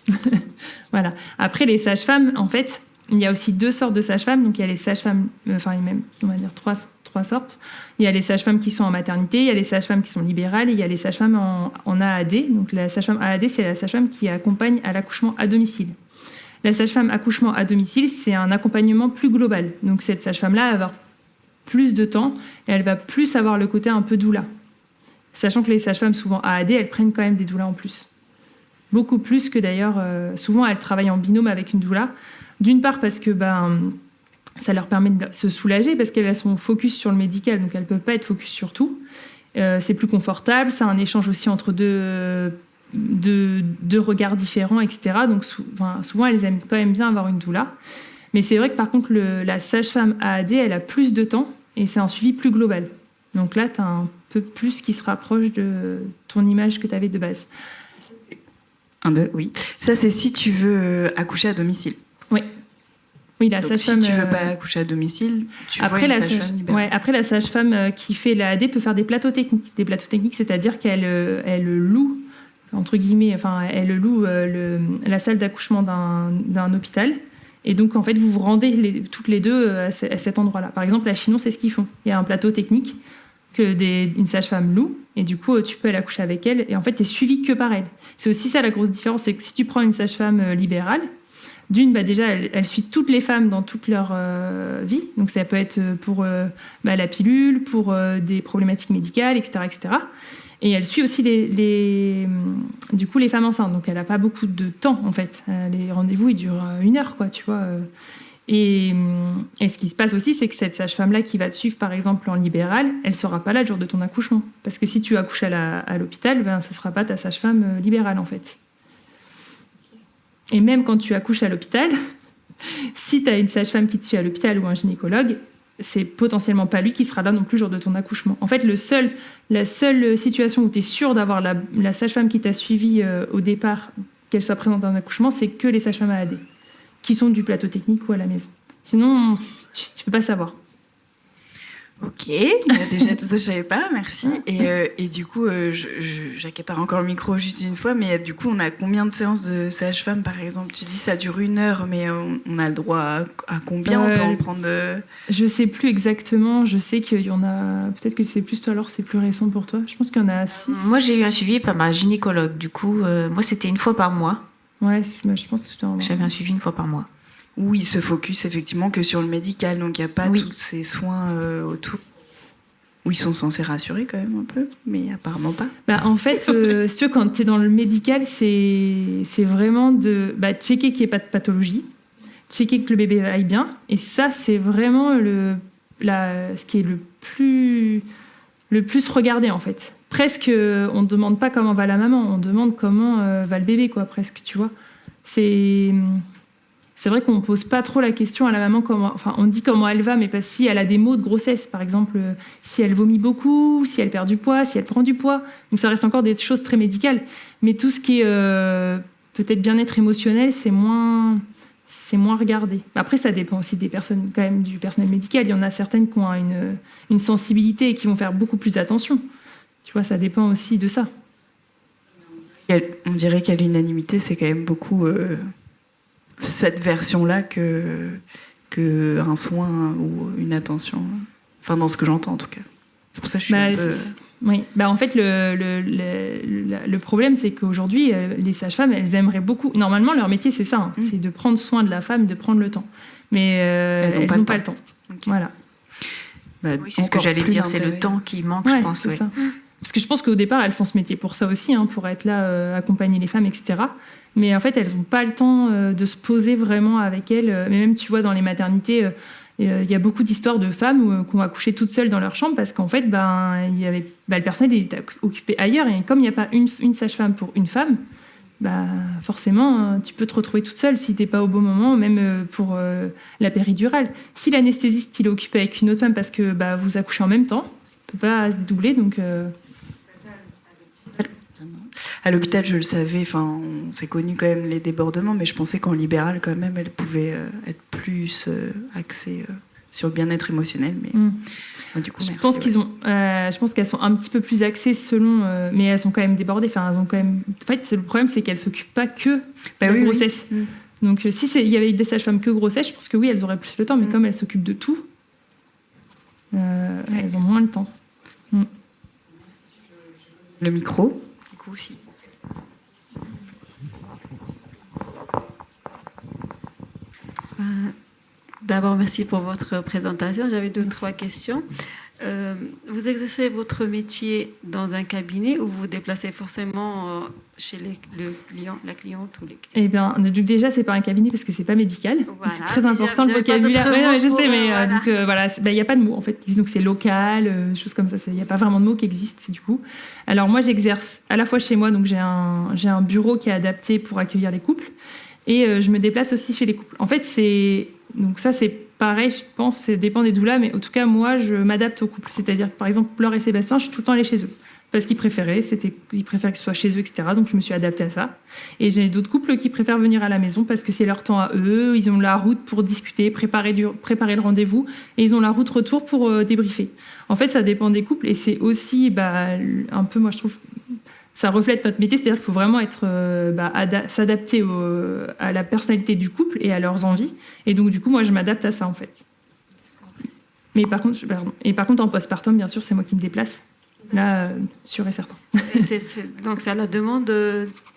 Voilà. Après, les sages-femmes, en fait, il y a aussi 2 sortes de sages-femmes. Donc, il y a les sages-femmes, même, on va dire 3 3 sortes. Il y a les sages-femmes qui sont en maternité, il y a les sages-femmes qui sont libérales et il y a les sages-femmes en AAD. Donc la sage-femme AAD, c'est la sage-femme qui accompagne à l'accouchement à domicile. La sage-femme accouchement à domicile, c'est un accompagnement plus global. Donc cette sage-femme-là, elle va avoir plus de temps et elle va plus avoir le côté un peu doula. Sachant que les sages-femmes, souvent AAD, elles prennent quand même des doulas en plus. Beaucoup plus que d'ailleurs, souvent elles travaillent en binôme avec une doula. D'une part parce que ça leur permet de se soulager, parce qu'elles sont focus sur le médical, donc elles ne peuvent pas être focus sur tout. C'est plus confortable, c'est un échange aussi entre deux regards différents, etc. Donc souvent elles aiment quand même bien avoir une doula. Mais c'est vrai que par contre, la sage-femme AAD, elle a plus de temps et c'est un suivi plus global. Donc là, tu as un peu plus qui se rapproche de ton image que tu avais de base.
1, 2, oui. Ça, c'est si tu veux accoucher à domicile.
Oui. Oui, la
Donc,
sage-femme.
Si tu veux pas accoucher à domicile, tu vois une sage-femme libérale.
Ouais, après, la sage-femme qui fait l'AAD peut faire des plateaux techniques. Des plateaux techniques, c'est-à-dire elle loue, entre guillemets, enfin, elle loue la salle d'accouchement d'un hôpital. Et donc, en fait, vous vous rendez toutes les deux à cet endroit-là. Par exemple, à Chinon, c'est ce qu'ils font. Il y a un plateau technique une sage-femme loue, et du coup, tu peux aller accoucher avec elle, et en fait, tu es suivi que par elle. C'est aussi ça la grosse différence, c'est que si tu prends une sage-femme libérale, déjà, elle suit toutes les femmes dans toute leur vie, donc ça peut être pour la pilule, pour des problématiques médicales, etc., etc. Et elle suit aussi du coup, les femmes enceintes, donc elle n'a pas beaucoup de temps, en fait. Les rendez-vous, ils durent 1 heure, quoi, tu vois. Et ce qui se passe aussi, c'est que cette sage-femme-là qui va te suivre, par exemple, en libéral, elle ne sera pas là le jour de ton accouchement. Parce que si tu accouches à l'hôpital, ce ne sera pas ta sage-femme libérale, en fait. Et même quand tu accouches à l'hôpital, si tu as une sage-femme qui te suit à l'hôpital ou un gynécologue, c'est potentiellement pas lui qui sera là non plus le jour de ton accouchement. En fait, la seule situation où tu es sûr d'avoir la sage-femme qui t'a suivi au départ, qu'elle soit présente dans un accouchement, c'est que les sages-femmes AAD. Qui sont du plateau technique ou à la maison. Sinon, tu peux pas savoir.
Ok, déjà tout ça je savais pas, merci. Et du coup, j'accapare encore le micro juste une fois, mais du coup, on a combien de séances de sage-femme par exemple? Tu dis ça dure 1 heure, mais on a le droit à combien? On peut en prendre
Je sais plus exactement, je sais qu'il y en a. Peut-être que c'est plus toi alors, c'est plus récent pour toi. Je pense qu'il y en a 6.
Moi, j'ai eu un suivi par ma gynécologue. Du coup, moi, c'était 1 fois par mois.
Ouais, je pense que
j'avais un suivi 1 fois par mois.
Où il se focus effectivement que sur le médical, donc il n'y a pas tous ces soins autour. Où ils sont censés rassurer quand même un peu, mais apparemment pas.
En fait, si tu veux, quand tu es dans le médical, c'est vraiment de checker qu'il n'y ait pas de pathologie, checker que le bébé aille bien, et ça, c'est vraiment ce qui est le plus regardé en fait. Presque, on ne demande pas comment va la maman, on demande comment va le bébé, quoi, presque, tu vois. C'est vrai qu'on ne pose pas trop la question à la maman, on dit comment elle va, mais pas si elle a des maux de grossesse, par exemple, si elle vomit beaucoup, si elle perd du poids, si elle prend du poids. Donc ça reste encore des choses très médicales. Mais tout ce qui est peut-être bien-être émotionnel, c'est moins regardé. Après, ça dépend aussi des personnes, quand même, du personnel médical. Il y en a certaines qui ont une sensibilité et qui vont faire beaucoup plus attention. Tu vois, ça dépend aussi de ça.
On dirait qu'à l'unanimité, c'est quand même beaucoup cette version-là que un soin ou une attention. Enfin, dans ce que j'entends, en tout cas. C'est pour ça que je suis un peu...
Oui. En fait, le problème, c'est qu'aujourd'hui, les sages-femmes, elles aimeraient beaucoup... Normalement, leur métier, c'est ça. C'est de prendre soin de la femme, de prendre le temps. Mais elles n'ont pas le temps. Okay. Voilà.
Oui, c'est ce que j'allais dire. C'est le temps qui manque, je pense.
C'est ça. Parce que je pense qu'au départ, elles font ce métier pour ça aussi, pour être là, accompagner les femmes, etc. Mais en fait, elles n'ont pas le temps de se poser vraiment avec elles. Mais même, tu vois, dans les maternités, il y a beaucoup d'histoires de femmes qui ont accouché toutes seules dans leur chambre parce qu'en fait, le personnel était occupé ailleurs. Et comme il n'y a pas une sage-femme pour une femme, forcément, tu peux te retrouver toute seule si tu n'es pas au bon moment, même pour la péridurale. Si l'anesthésiste il est occupé avec une autre femme parce que vous accouchez en même temps, on ne peut pas se doubler, donc...
À l'hôpital, je le savais, on s'est connu quand même les débordements, mais je pensais qu'en libéral, quand même, elle pouvait être plus axée sur le bien-être émotionnel. Mais du coup,
je pense qu'elles sont un petit peu plus axées selon, mais elles sont quand même débordées. Elles ont quand même. En fait, le problème, c'est qu'elles s'occupent pas que de la grossesse. Oui. Donc, si il y avait des sages-femmes que grossesse, je pense que oui, elles auraient plus le temps, mais comme elles s'occupent de tout. elles ont moins le temps.
Le micro, du coup aussi.
D'abord, merci pour votre présentation. J'avais 2-3 questions. Vous exercez votre métier dans un cabinet ou vous vous déplacez forcément chez le client, la cliente ou les clients?
Eh bien, déjà, c'est pas un cabinet parce que c'est pas médical.
Voilà.
C'est très important le
J'avais pas
vocabulaire.
d'autres
Ouais,
mots
je
pour,
sais, mais
voilà.
donc voilà, il n'y a pas de mots en fait. Donc c'est local, choses comme ça. Il n'y a pas vraiment de mots qui existent du coup. Alors moi, j'exerce à la fois chez moi, donc j'ai un bureau qui est adapté pour accueillir les couples, et je me déplace aussi chez les couples. En fait, donc ça c'est pareil, je pense, ça dépend des doulas, mais en tout cas, moi, je m'adapte aux couples. C'est-à-dire que, par exemple, Laure et Sébastien, je suis tout le temps allée chez eux. Parce qu'ils préféraient que ce soit chez eux, etc. Donc, je me suis adaptée à ça. Et j'ai d'autres couples qui préfèrent venir à la maison parce que c'est leur temps à eux. Ils ont la route pour discuter, préparer le rendez-vous. Et ils ont la route retour pour débriefer. En fait, ça dépend des couples. Et c'est aussi un peu, moi, je trouve, ça reflète notre métier. C'est-à-dire qu'il faut vraiment s'adapter à la personnalité du couple et à leurs envies. Et donc, du coup, moi, je m'adapte à ça, en fait. Mais par contre, en postpartum, bien sûr, c'est moi qui me déplace. Là, sûr et certain.
Donc, c'est à la demande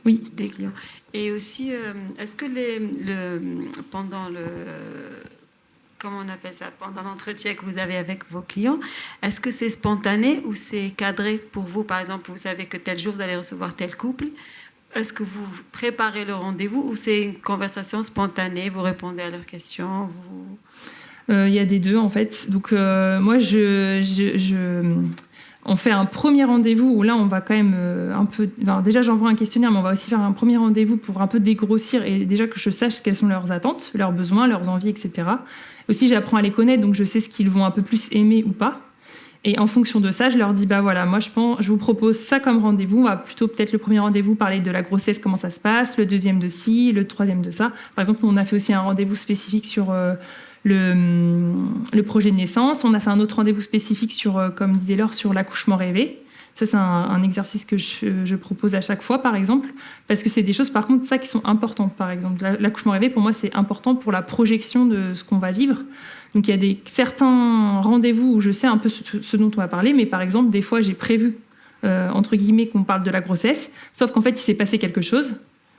oui.
des clients. Et aussi, est-ce que pendant l'entretien que vous avez avec vos clients, est-ce que c'est spontané ou c'est cadré pour vous? Par exemple, vous savez que tel jour, vous allez recevoir tel couple. Est-ce que vous préparez le rendez-vous ou c'est une conversation spontanée? Vous répondez à leurs questions?
Il y a des deux, en fait. Donc, moi, on fait un premier rendez-vous où là, on va quand même un peu... Enfin, déjà, j'envoie un questionnaire, mais on va aussi faire un premier rendez-vous pour un peu dégrossir et déjà que je sache quelles sont leurs attentes, leurs besoins, leurs envies, etc. Aussi, j'apprends à les connaître, donc je sais ce qu'ils vont un peu plus aimer ou pas. Et en fonction de ça, je leur dis, voilà, moi, je vous propose ça comme rendez-vous. On va plutôt, peut-être, le premier rendez-vous, parler de la grossesse, comment ça se passe, le deuxième de ci, le troisième de ça. Par exemple, on a fait aussi un rendez-vous spécifique sur... le projet de naissance. On a fait un autre rendez-vous spécifique sur, comme disait Laure, sur l'accouchement rêvé. Ça, c'est un exercice que je propose à chaque fois, par exemple, parce que c'est des choses, par contre, ça qui sont importantes. Par exemple, l'accouchement rêvé, pour moi, c'est important pour la projection de ce qu'on va vivre. Donc, il y a certains rendez-vous où je sais un peu ce dont on va parler, mais par exemple, des fois, j'ai prévu, entre guillemets, qu'on parle de la grossesse, sauf qu'en fait, il s'est passé quelque chose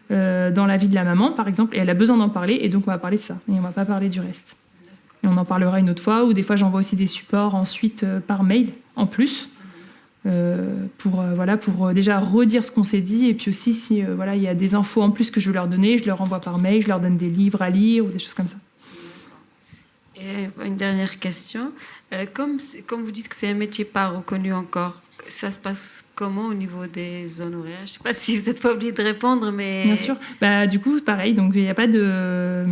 dans la vie de la maman, par exemple, et elle a besoin d'en parler, et donc on va parler de ça, et on va pas parler du reste. Et on en parlera une autre fois, ou des fois j'envoie aussi des supports ensuite par mail, en plus, pour déjà redire ce qu'on s'est dit, et puis aussi si il y a des infos en plus que je veux leur donner, je leur envoie par mail, je leur donne des livres à lire, ou des choses comme ça.
Et une dernière question. Comme vous dites que c'est un métier pas reconnu encore, ça se passe comment au niveau des honoraires? Je ne sais pas si vous n'êtes pas obligé de répondre, mais...
Bien sûr. Du coup, pareil. Donc, il n'y a pas de...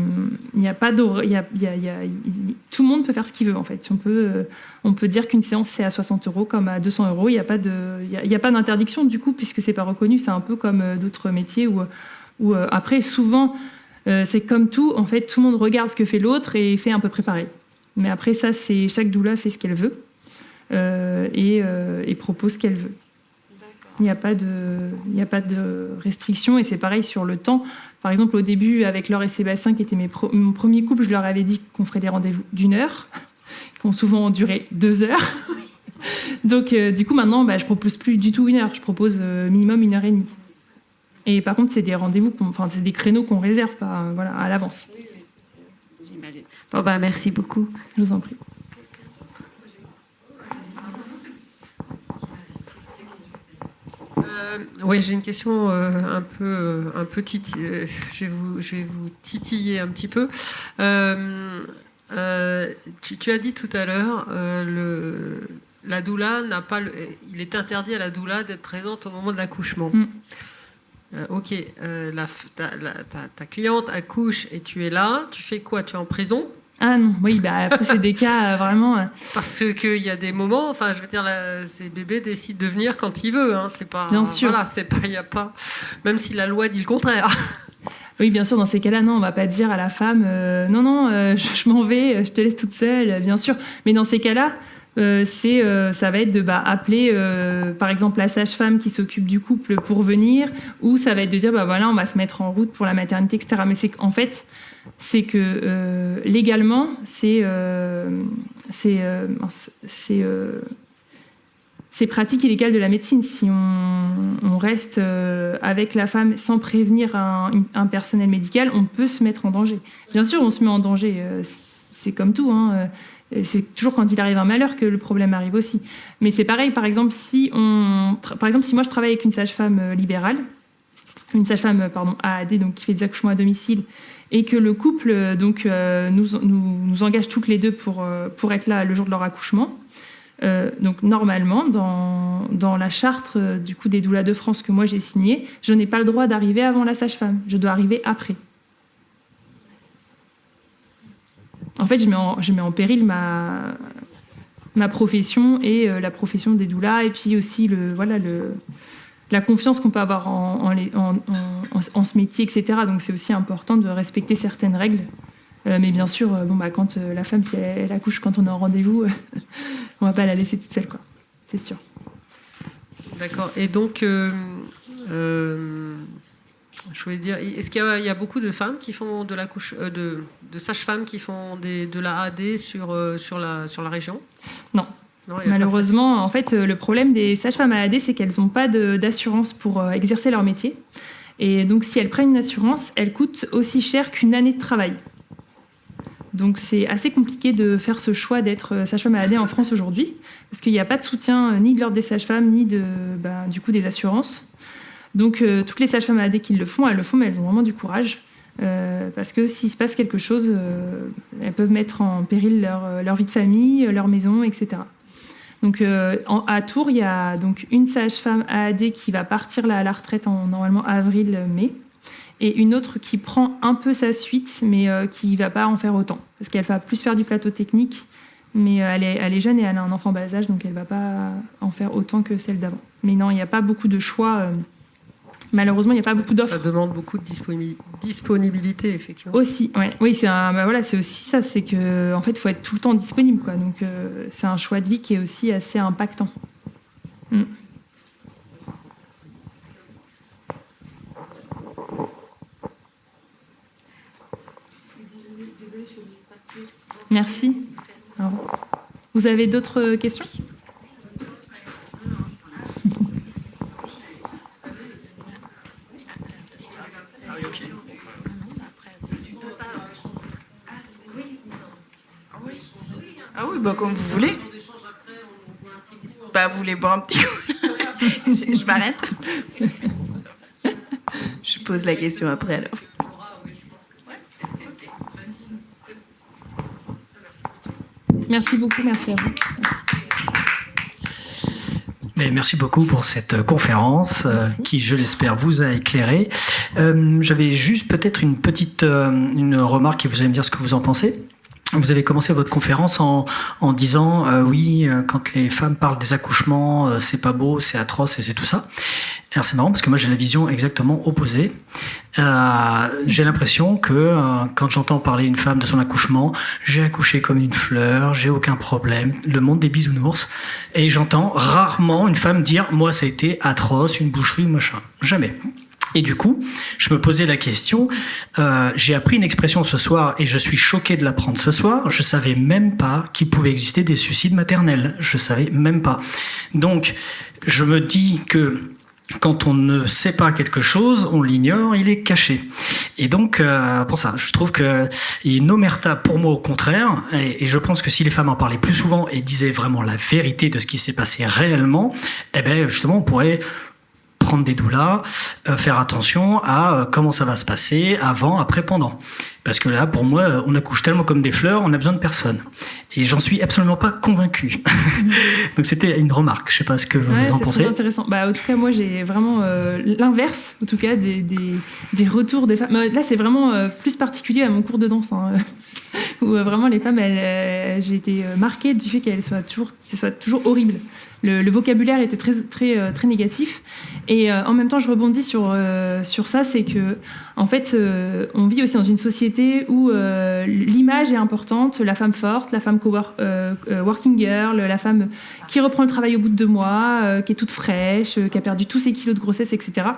Tout le monde peut faire ce qu'il veut, en fait. On peut dire qu'une séance, c'est à 60 € comme à 200 €. Il n'y a pas d'interdiction, du coup, puisque ce n'est pas reconnu. C'est un peu comme d'autres métiers où après, souvent, c'est comme tout. En fait, tout le monde regarde ce que fait l'autre et fait un peu préparer. Mais après, ça, c'est chaque doula fait ce qu'elle veut. Et propose ce qu'elle veut. Il n'y a pas de restriction, et c'est pareil sur le temps. Par exemple, au début, avec Laure et Sébastien, qui étaient mon premier couple, je leur avais dit qu'on ferait des rendez-vous d'1 heure, qui ont souvent duré 2 heures. Donc, du coup, maintenant, je propose plus du tout 1 heure, je propose minimum 1 heure et demie. Et par contre, c'est des rendez-vous, c'est des créneaux qu'on réserve pas, à l'avance.
Oui, j'imagine. Bon, merci beaucoup.
Je vous en prie.
Oui, j'ai une question un peu titiller. Je vais vous titiller un petit peu. Tu as dit tout à l'heure, la doula n'a pas. Il est interdit à la doula d'être présente au moment de l'accouchement. Ok, ta cliente accouche et tu es là. Tu fais quoi? Tu es en prison?
Ah non, oui, après c'est des cas vraiment...
Parce qu'il y a des moments, je veux dire, ces bébés décident de venir quand ils veulent, c'est pas...
Bien sûr.
Voilà, il y a pas... Même si la loi dit le contraire.
Oui, bien sûr, dans ces cas-là, non, on va pas dire à la femme, non, je m'en vais, je te laisse toute seule, bien sûr. Mais dans ces cas-là, ça va être de appeler par exemple la sage-femme qui s'occupe du couple pour venir, ou ça va être de dire voilà, on va se mettre en route pour la maternité, etc. Mais en fait, c'est que légalement, c'est pratique illégale de la médecine. Si on reste avec la femme sans prévenir un personnel médical, on peut se mettre en danger. Bien sûr, on se met en danger. C'est comme tout. C'est toujours quand il arrive un malheur que le problème arrive aussi. Mais c'est pareil, par exemple, si moi je travaille avec une sage-femme libérale, une sage-femme AAD, donc qui fait des accouchements à domicile, et que le couple nous engage toutes les deux pour être là le jour de leur accouchement. Donc normalement, dans la charte du coup des doulas de France que moi j'ai signée, je n'ai pas le droit d'arriver avant la sage-femme. Je dois arriver après. En fait, je mets en péril ma profession et la profession des doulas, et puis aussi la confiance qu'on peut avoir en ce métier, etc. Donc c'est aussi important de respecter certaines règles. Mais bien sûr, quand la femme, si elle accouche quand on est en rendez-vous, on va pas la laisser toute seule, quoi. C'est sûr.
D'accord. Et donc, je voulais dire, est-ce qu'il y a beaucoup de femmes qui font de sages-femmes qui font de la AD sur la région ?
Non. Malheureusement, en fait, le problème des sages-femmes AAD, c'est qu'elles n'ont pas d'assurance pour exercer leur métier. Et donc, si elles prennent une assurance, elle coûte aussi cher qu'une année de travail. Donc, c'est assez compliqué de faire ce choix d'être sage-femme AAD en France aujourd'hui, parce qu'il n'y a pas de soutien ni de l'ordre des sages-femmes, ni du coup des assurances. Donc, toutes les sages-femmes AAD qui le font, elles le font, mais elles ont vraiment du courage. Parce que s'il se passe quelque chose, elles peuvent mettre en péril leur vie de famille, leur maison, etc. Donc, à Tours, il y a donc une sage-femme AAD qui va partir là, à la retraite en normalement avril-mai, et une autre qui prend un peu sa suite, mais qui ne va pas en faire autant, parce qu'elle va plus faire du plateau technique, mais elle est jeune et elle a un enfant bas âge, donc elle ne va pas en faire autant que celle d'avant. Mais non, il n'y a pas beaucoup de choix. Malheureusement, il n'y a pas beaucoup d'offres.
Ça demande beaucoup de disponibilité, effectivement.
Aussi, ouais. Oui, c'est aussi ça, c'est que en fait, il faut être tout le temps disponible, quoi. Donc, c'est un choix de vie qui est aussi assez impactant. Merci. Au revoir. Vous avez d'autres questions ?
Ah oui, comme vous voulez. Vous voulez boire un petit coup ? Je m'arrête. Je pose la question après, alors.
Merci beaucoup, merci à vous.
Merci beaucoup pour cette conférence qui, je l'espère, vous a éclairé. J'avais juste peut-être une remarque et vous allez me dire ce que vous en pensez. Vous avez commencé votre conférence en disant quand les femmes parlent des accouchements, c'est pas beau, c'est atroce et c'est tout ça. Alors c'est marrant parce que moi j'ai la vision exactement opposée. J'ai l'impression que quand j'entends parler une femme de son accouchement, j'ai accouché comme une fleur, j'ai aucun problème, le monde des bisounours, et j'entends rarement une femme dire moi ça a été atroce, une boucherie, machin. Jamais. Et du coup, je me posais la question, j'ai appris une expression ce soir et je suis choqué de l'apprendre ce soir, je savais même pas qu'il pouvait exister des suicides maternels, je savais même pas. Donc, je me dis que quand on ne sait pas quelque chose, on l'ignore, il est caché. Et donc, pour ça, je trouve qu'il y a une omerta pour moi au contraire, et je pense que si les femmes en parlaient plus souvent et disaient vraiment la vérité de ce qui s'est passé réellement, justement, on pourrait prendre des doulas, faire attention à comment ça va se passer avant, après, pendant. Parce que là, pour moi, on accouche tellement comme des fleurs, on a besoin de personne. Et j'en suis absolument pas convaincu. Donc c'était une remarque. Je sais pas ce que vous en pensez.
C'est intéressant. En tout cas, moi, j'ai vraiment l'inverse, en tout cas, des retours des femmes. Là, c'est vraiment plus particulier à mon cours de danse, où vraiment les femmes, j'ai été marquée du fait qu'elles soient toujours horribles. Le vocabulaire était très, très, très négatif. Et en même temps, je rebondis sur ça, c'est que en fait, on vit aussi dans une société où l'image est importante, la femme forte, la femme working girl, la femme qui reprend le travail au bout de 2 mois, qui est toute fraîche, qui a perdu tous ses kilos de grossesse, etc.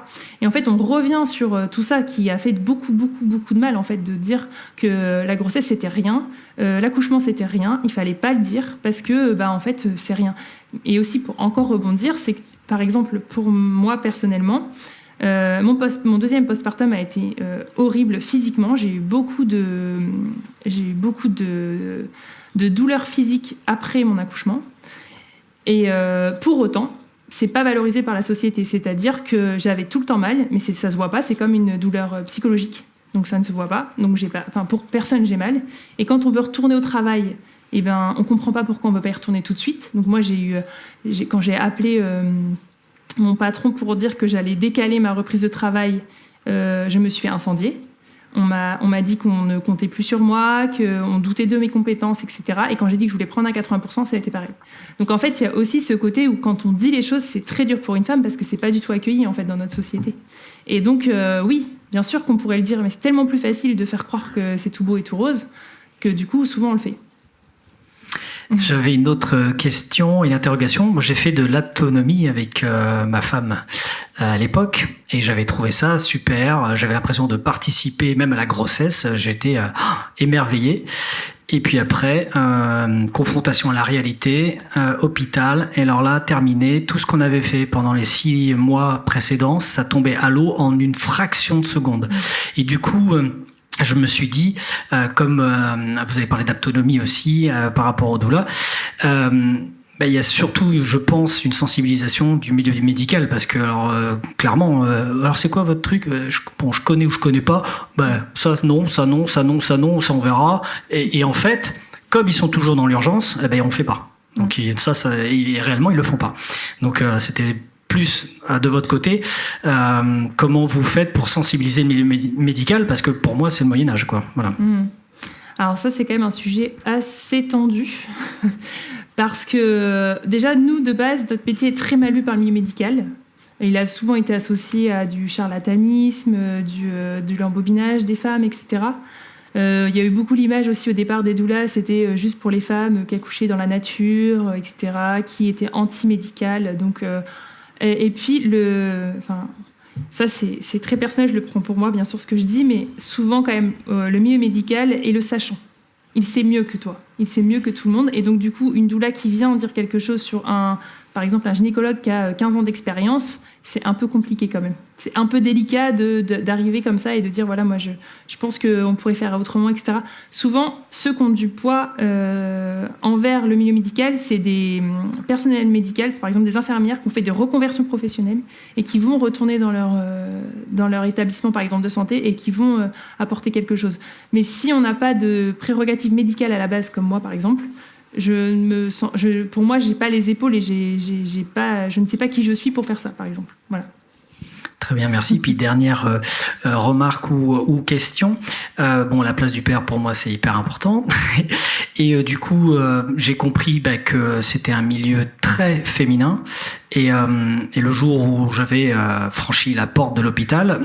Et en fait, on revient sur tout ça qui a fait beaucoup de mal, en fait, de dire que la grossesse c'était rien, l'accouchement c'était rien, il fallait pas le dire parce que en fait c'est rien. Et aussi pour encore rebondir, c'est que par exemple pour moi personnellement, mon deuxième postpartum a été horrible physiquement. J'ai eu beaucoup de douleurs physiques après mon accouchement. Et pour autant, c'est pas valorisé par la société. C'est-à-dire que j'avais tout le temps mal, mais ça se voit pas. C'est comme une douleur psychologique. Donc ça ne se voit pas. Donc pour personne, j'ai mal. Et quand on veut retourner au travail, on comprend pas pourquoi on veut pas y retourner tout de suite. Donc moi, quand j'ai appelé mon patron pour dire que j'allais décaler ma reprise de travail, je me suis fait incendier. On m'a dit qu'on ne comptait plus sur moi, qu'on doutait de mes compétences, etc. Et quand j'ai dit que je voulais prendre à 80%, ça a été pareil. Donc en fait, il y a aussi ce côté où quand on dit les choses, c'est très dur pour une femme parce que c'est pas du tout accueilli en fait dans notre société. Et donc oui, bien sûr qu'on pourrait le dire, mais c'est tellement plus facile de faire croire que c'est tout beau et tout rose que du coup, souvent on le fait.
J'avais une autre question, une interrogation. Moi, j'ai fait de l'autonomie avec ma femme à l'époque et j'avais trouvé ça super. J'avais l'impression de participer même à la grossesse. J'étais émerveillé. Et puis après, confrontation à la réalité, hôpital. Et alors là, terminé. Tout ce qu'on avait fait pendant les 6 mois précédents, ça tombait à l'eau en une fraction de seconde. Et du coup... je me suis dit, comme vous avez parlé d'autonomie aussi par rapport au doula, il y a surtout, je pense, une sensibilisation du milieu médical parce que, clairement, alors c'est quoi votre truc ? Je connais ou je connais pas. Ça non, ça non, ça non, ça non, ça on verra. Et en fait, comme ils sont toujours dans l'urgence, on le fait pas. Donc ça réellement ils le font pas. Donc c'était plus de votre côté, comment vous faites pour sensibiliser le milieu médical, parce que pour moi c'est le Moyen-Âge, quoi. Voilà.
Alors ça c'est quand même un sujet assez tendu parce que déjà nous de base notre métier est très mal vu par le milieu médical. Il a souvent été associé à du charlatanisme, du l'embobinage des femmes, etc. Il y a eu beaucoup l'image aussi au départ des doulas, c'était juste pour les femmes qui accouchaient dans la nature, etc., qui étaient anti-médicales. Donc et puis, ça c'est très personnel, je le prends pour moi, bien sûr, ce que je dis, mais souvent, quand même, le milieu médical est le sachant. Il sait mieux que toi, il sait mieux que tout le monde. Et donc, du coup, une doula qui vient dire quelque chose sur par exemple, un gynécologue qui a 15 ans d'expérience, c'est un peu compliqué quand même. C'est un peu délicat d'arriver comme ça et de dire, voilà, moi, je pense qu'on pourrait faire autrement, etc. Souvent, ceux qui ont du poids envers le milieu médical, c'est des personnels médicaux, par exemple des infirmières qui ont fait des reconversions professionnelles et qui vont retourner dans leur établissement, par exemple, de santé et qui vont apporter quelque chose. Mais si on n'a pas de prérogatives médicales à la base, comme moi, par exemple, pour moi, j'ai pas les épaules et je ne sais pas qui je suis pour faire ça, par exemple. Voilà.
Très bien, merci. Puis dernière remarque ou question. La place du père, pour moi, c'est hyper important. Et du coup, j'ai compris que c'était un milieu très féminin. Et le jour où j'avais franchi la porte de l'hôpital,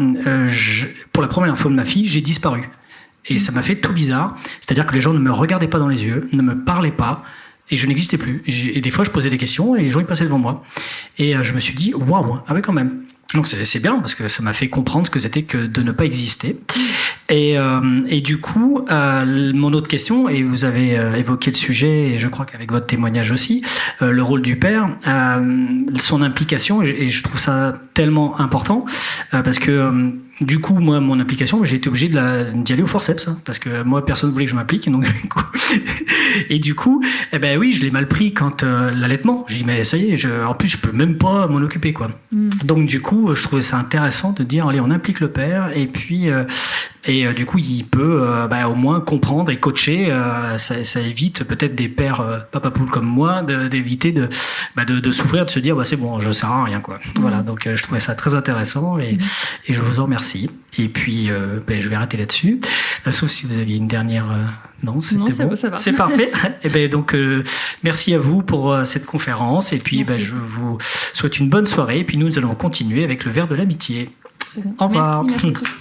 pour la première fois de ma fille, j'ai disparu. Et ça m'a fait tout bizarre. C'est-à-dire que les gens ne me regardaient pas dans les yeux, ne me parlaient pas, et je n'existais plus. Et des fois, je posais des questions et les gens ils passaient devant moi. Et je me suis dit, waouh, ah ouais, quand même. Donc c'est bien parce que ça m'a fait comprendre ce que c'était que de ne pas exister. Et du coup, mon autre question, et vous avez évoqué le sujet, et je crois qu'avec votre témoignage aussi, le rôle du père, son implication, et je trouve ça tellement important, parce que du coup, moi, mon implication, j'ai été obligé d'y aller au forceps, parce que moi, personne ne voulait que je m'implique, et du coup, oui, je l'ai mal pris quand l'allaitement. J'ai dit, mais ça y est, en plus, je peux même pas m'en occuper, quoi. Donc, du coup, je trouvais ça intéressant de dire, allez, on implique le père, et puis, du coup, il peut au moins comprendre et coacher. Ça évite peut-être des pères papa poule comme moi d'éviter de souffrir, de se dire, c'est bon, je sers à rien, quoi. Voilà, donc je trouvais ça très intéressant, et je vous en remercie. Et puis, je vais arrêter là-dessus. Sauf si vous aviez une dernière... Non,
Non,
bon.
ça va.
C'est parfait. Et ben donc, merci à vous pour cette conférence. Et puis,
Merci.
je vous souhaite une bonne soirée. Et puis, nous allons continuer avec le verre de l'amitié. Au revoir.
Merci à tous.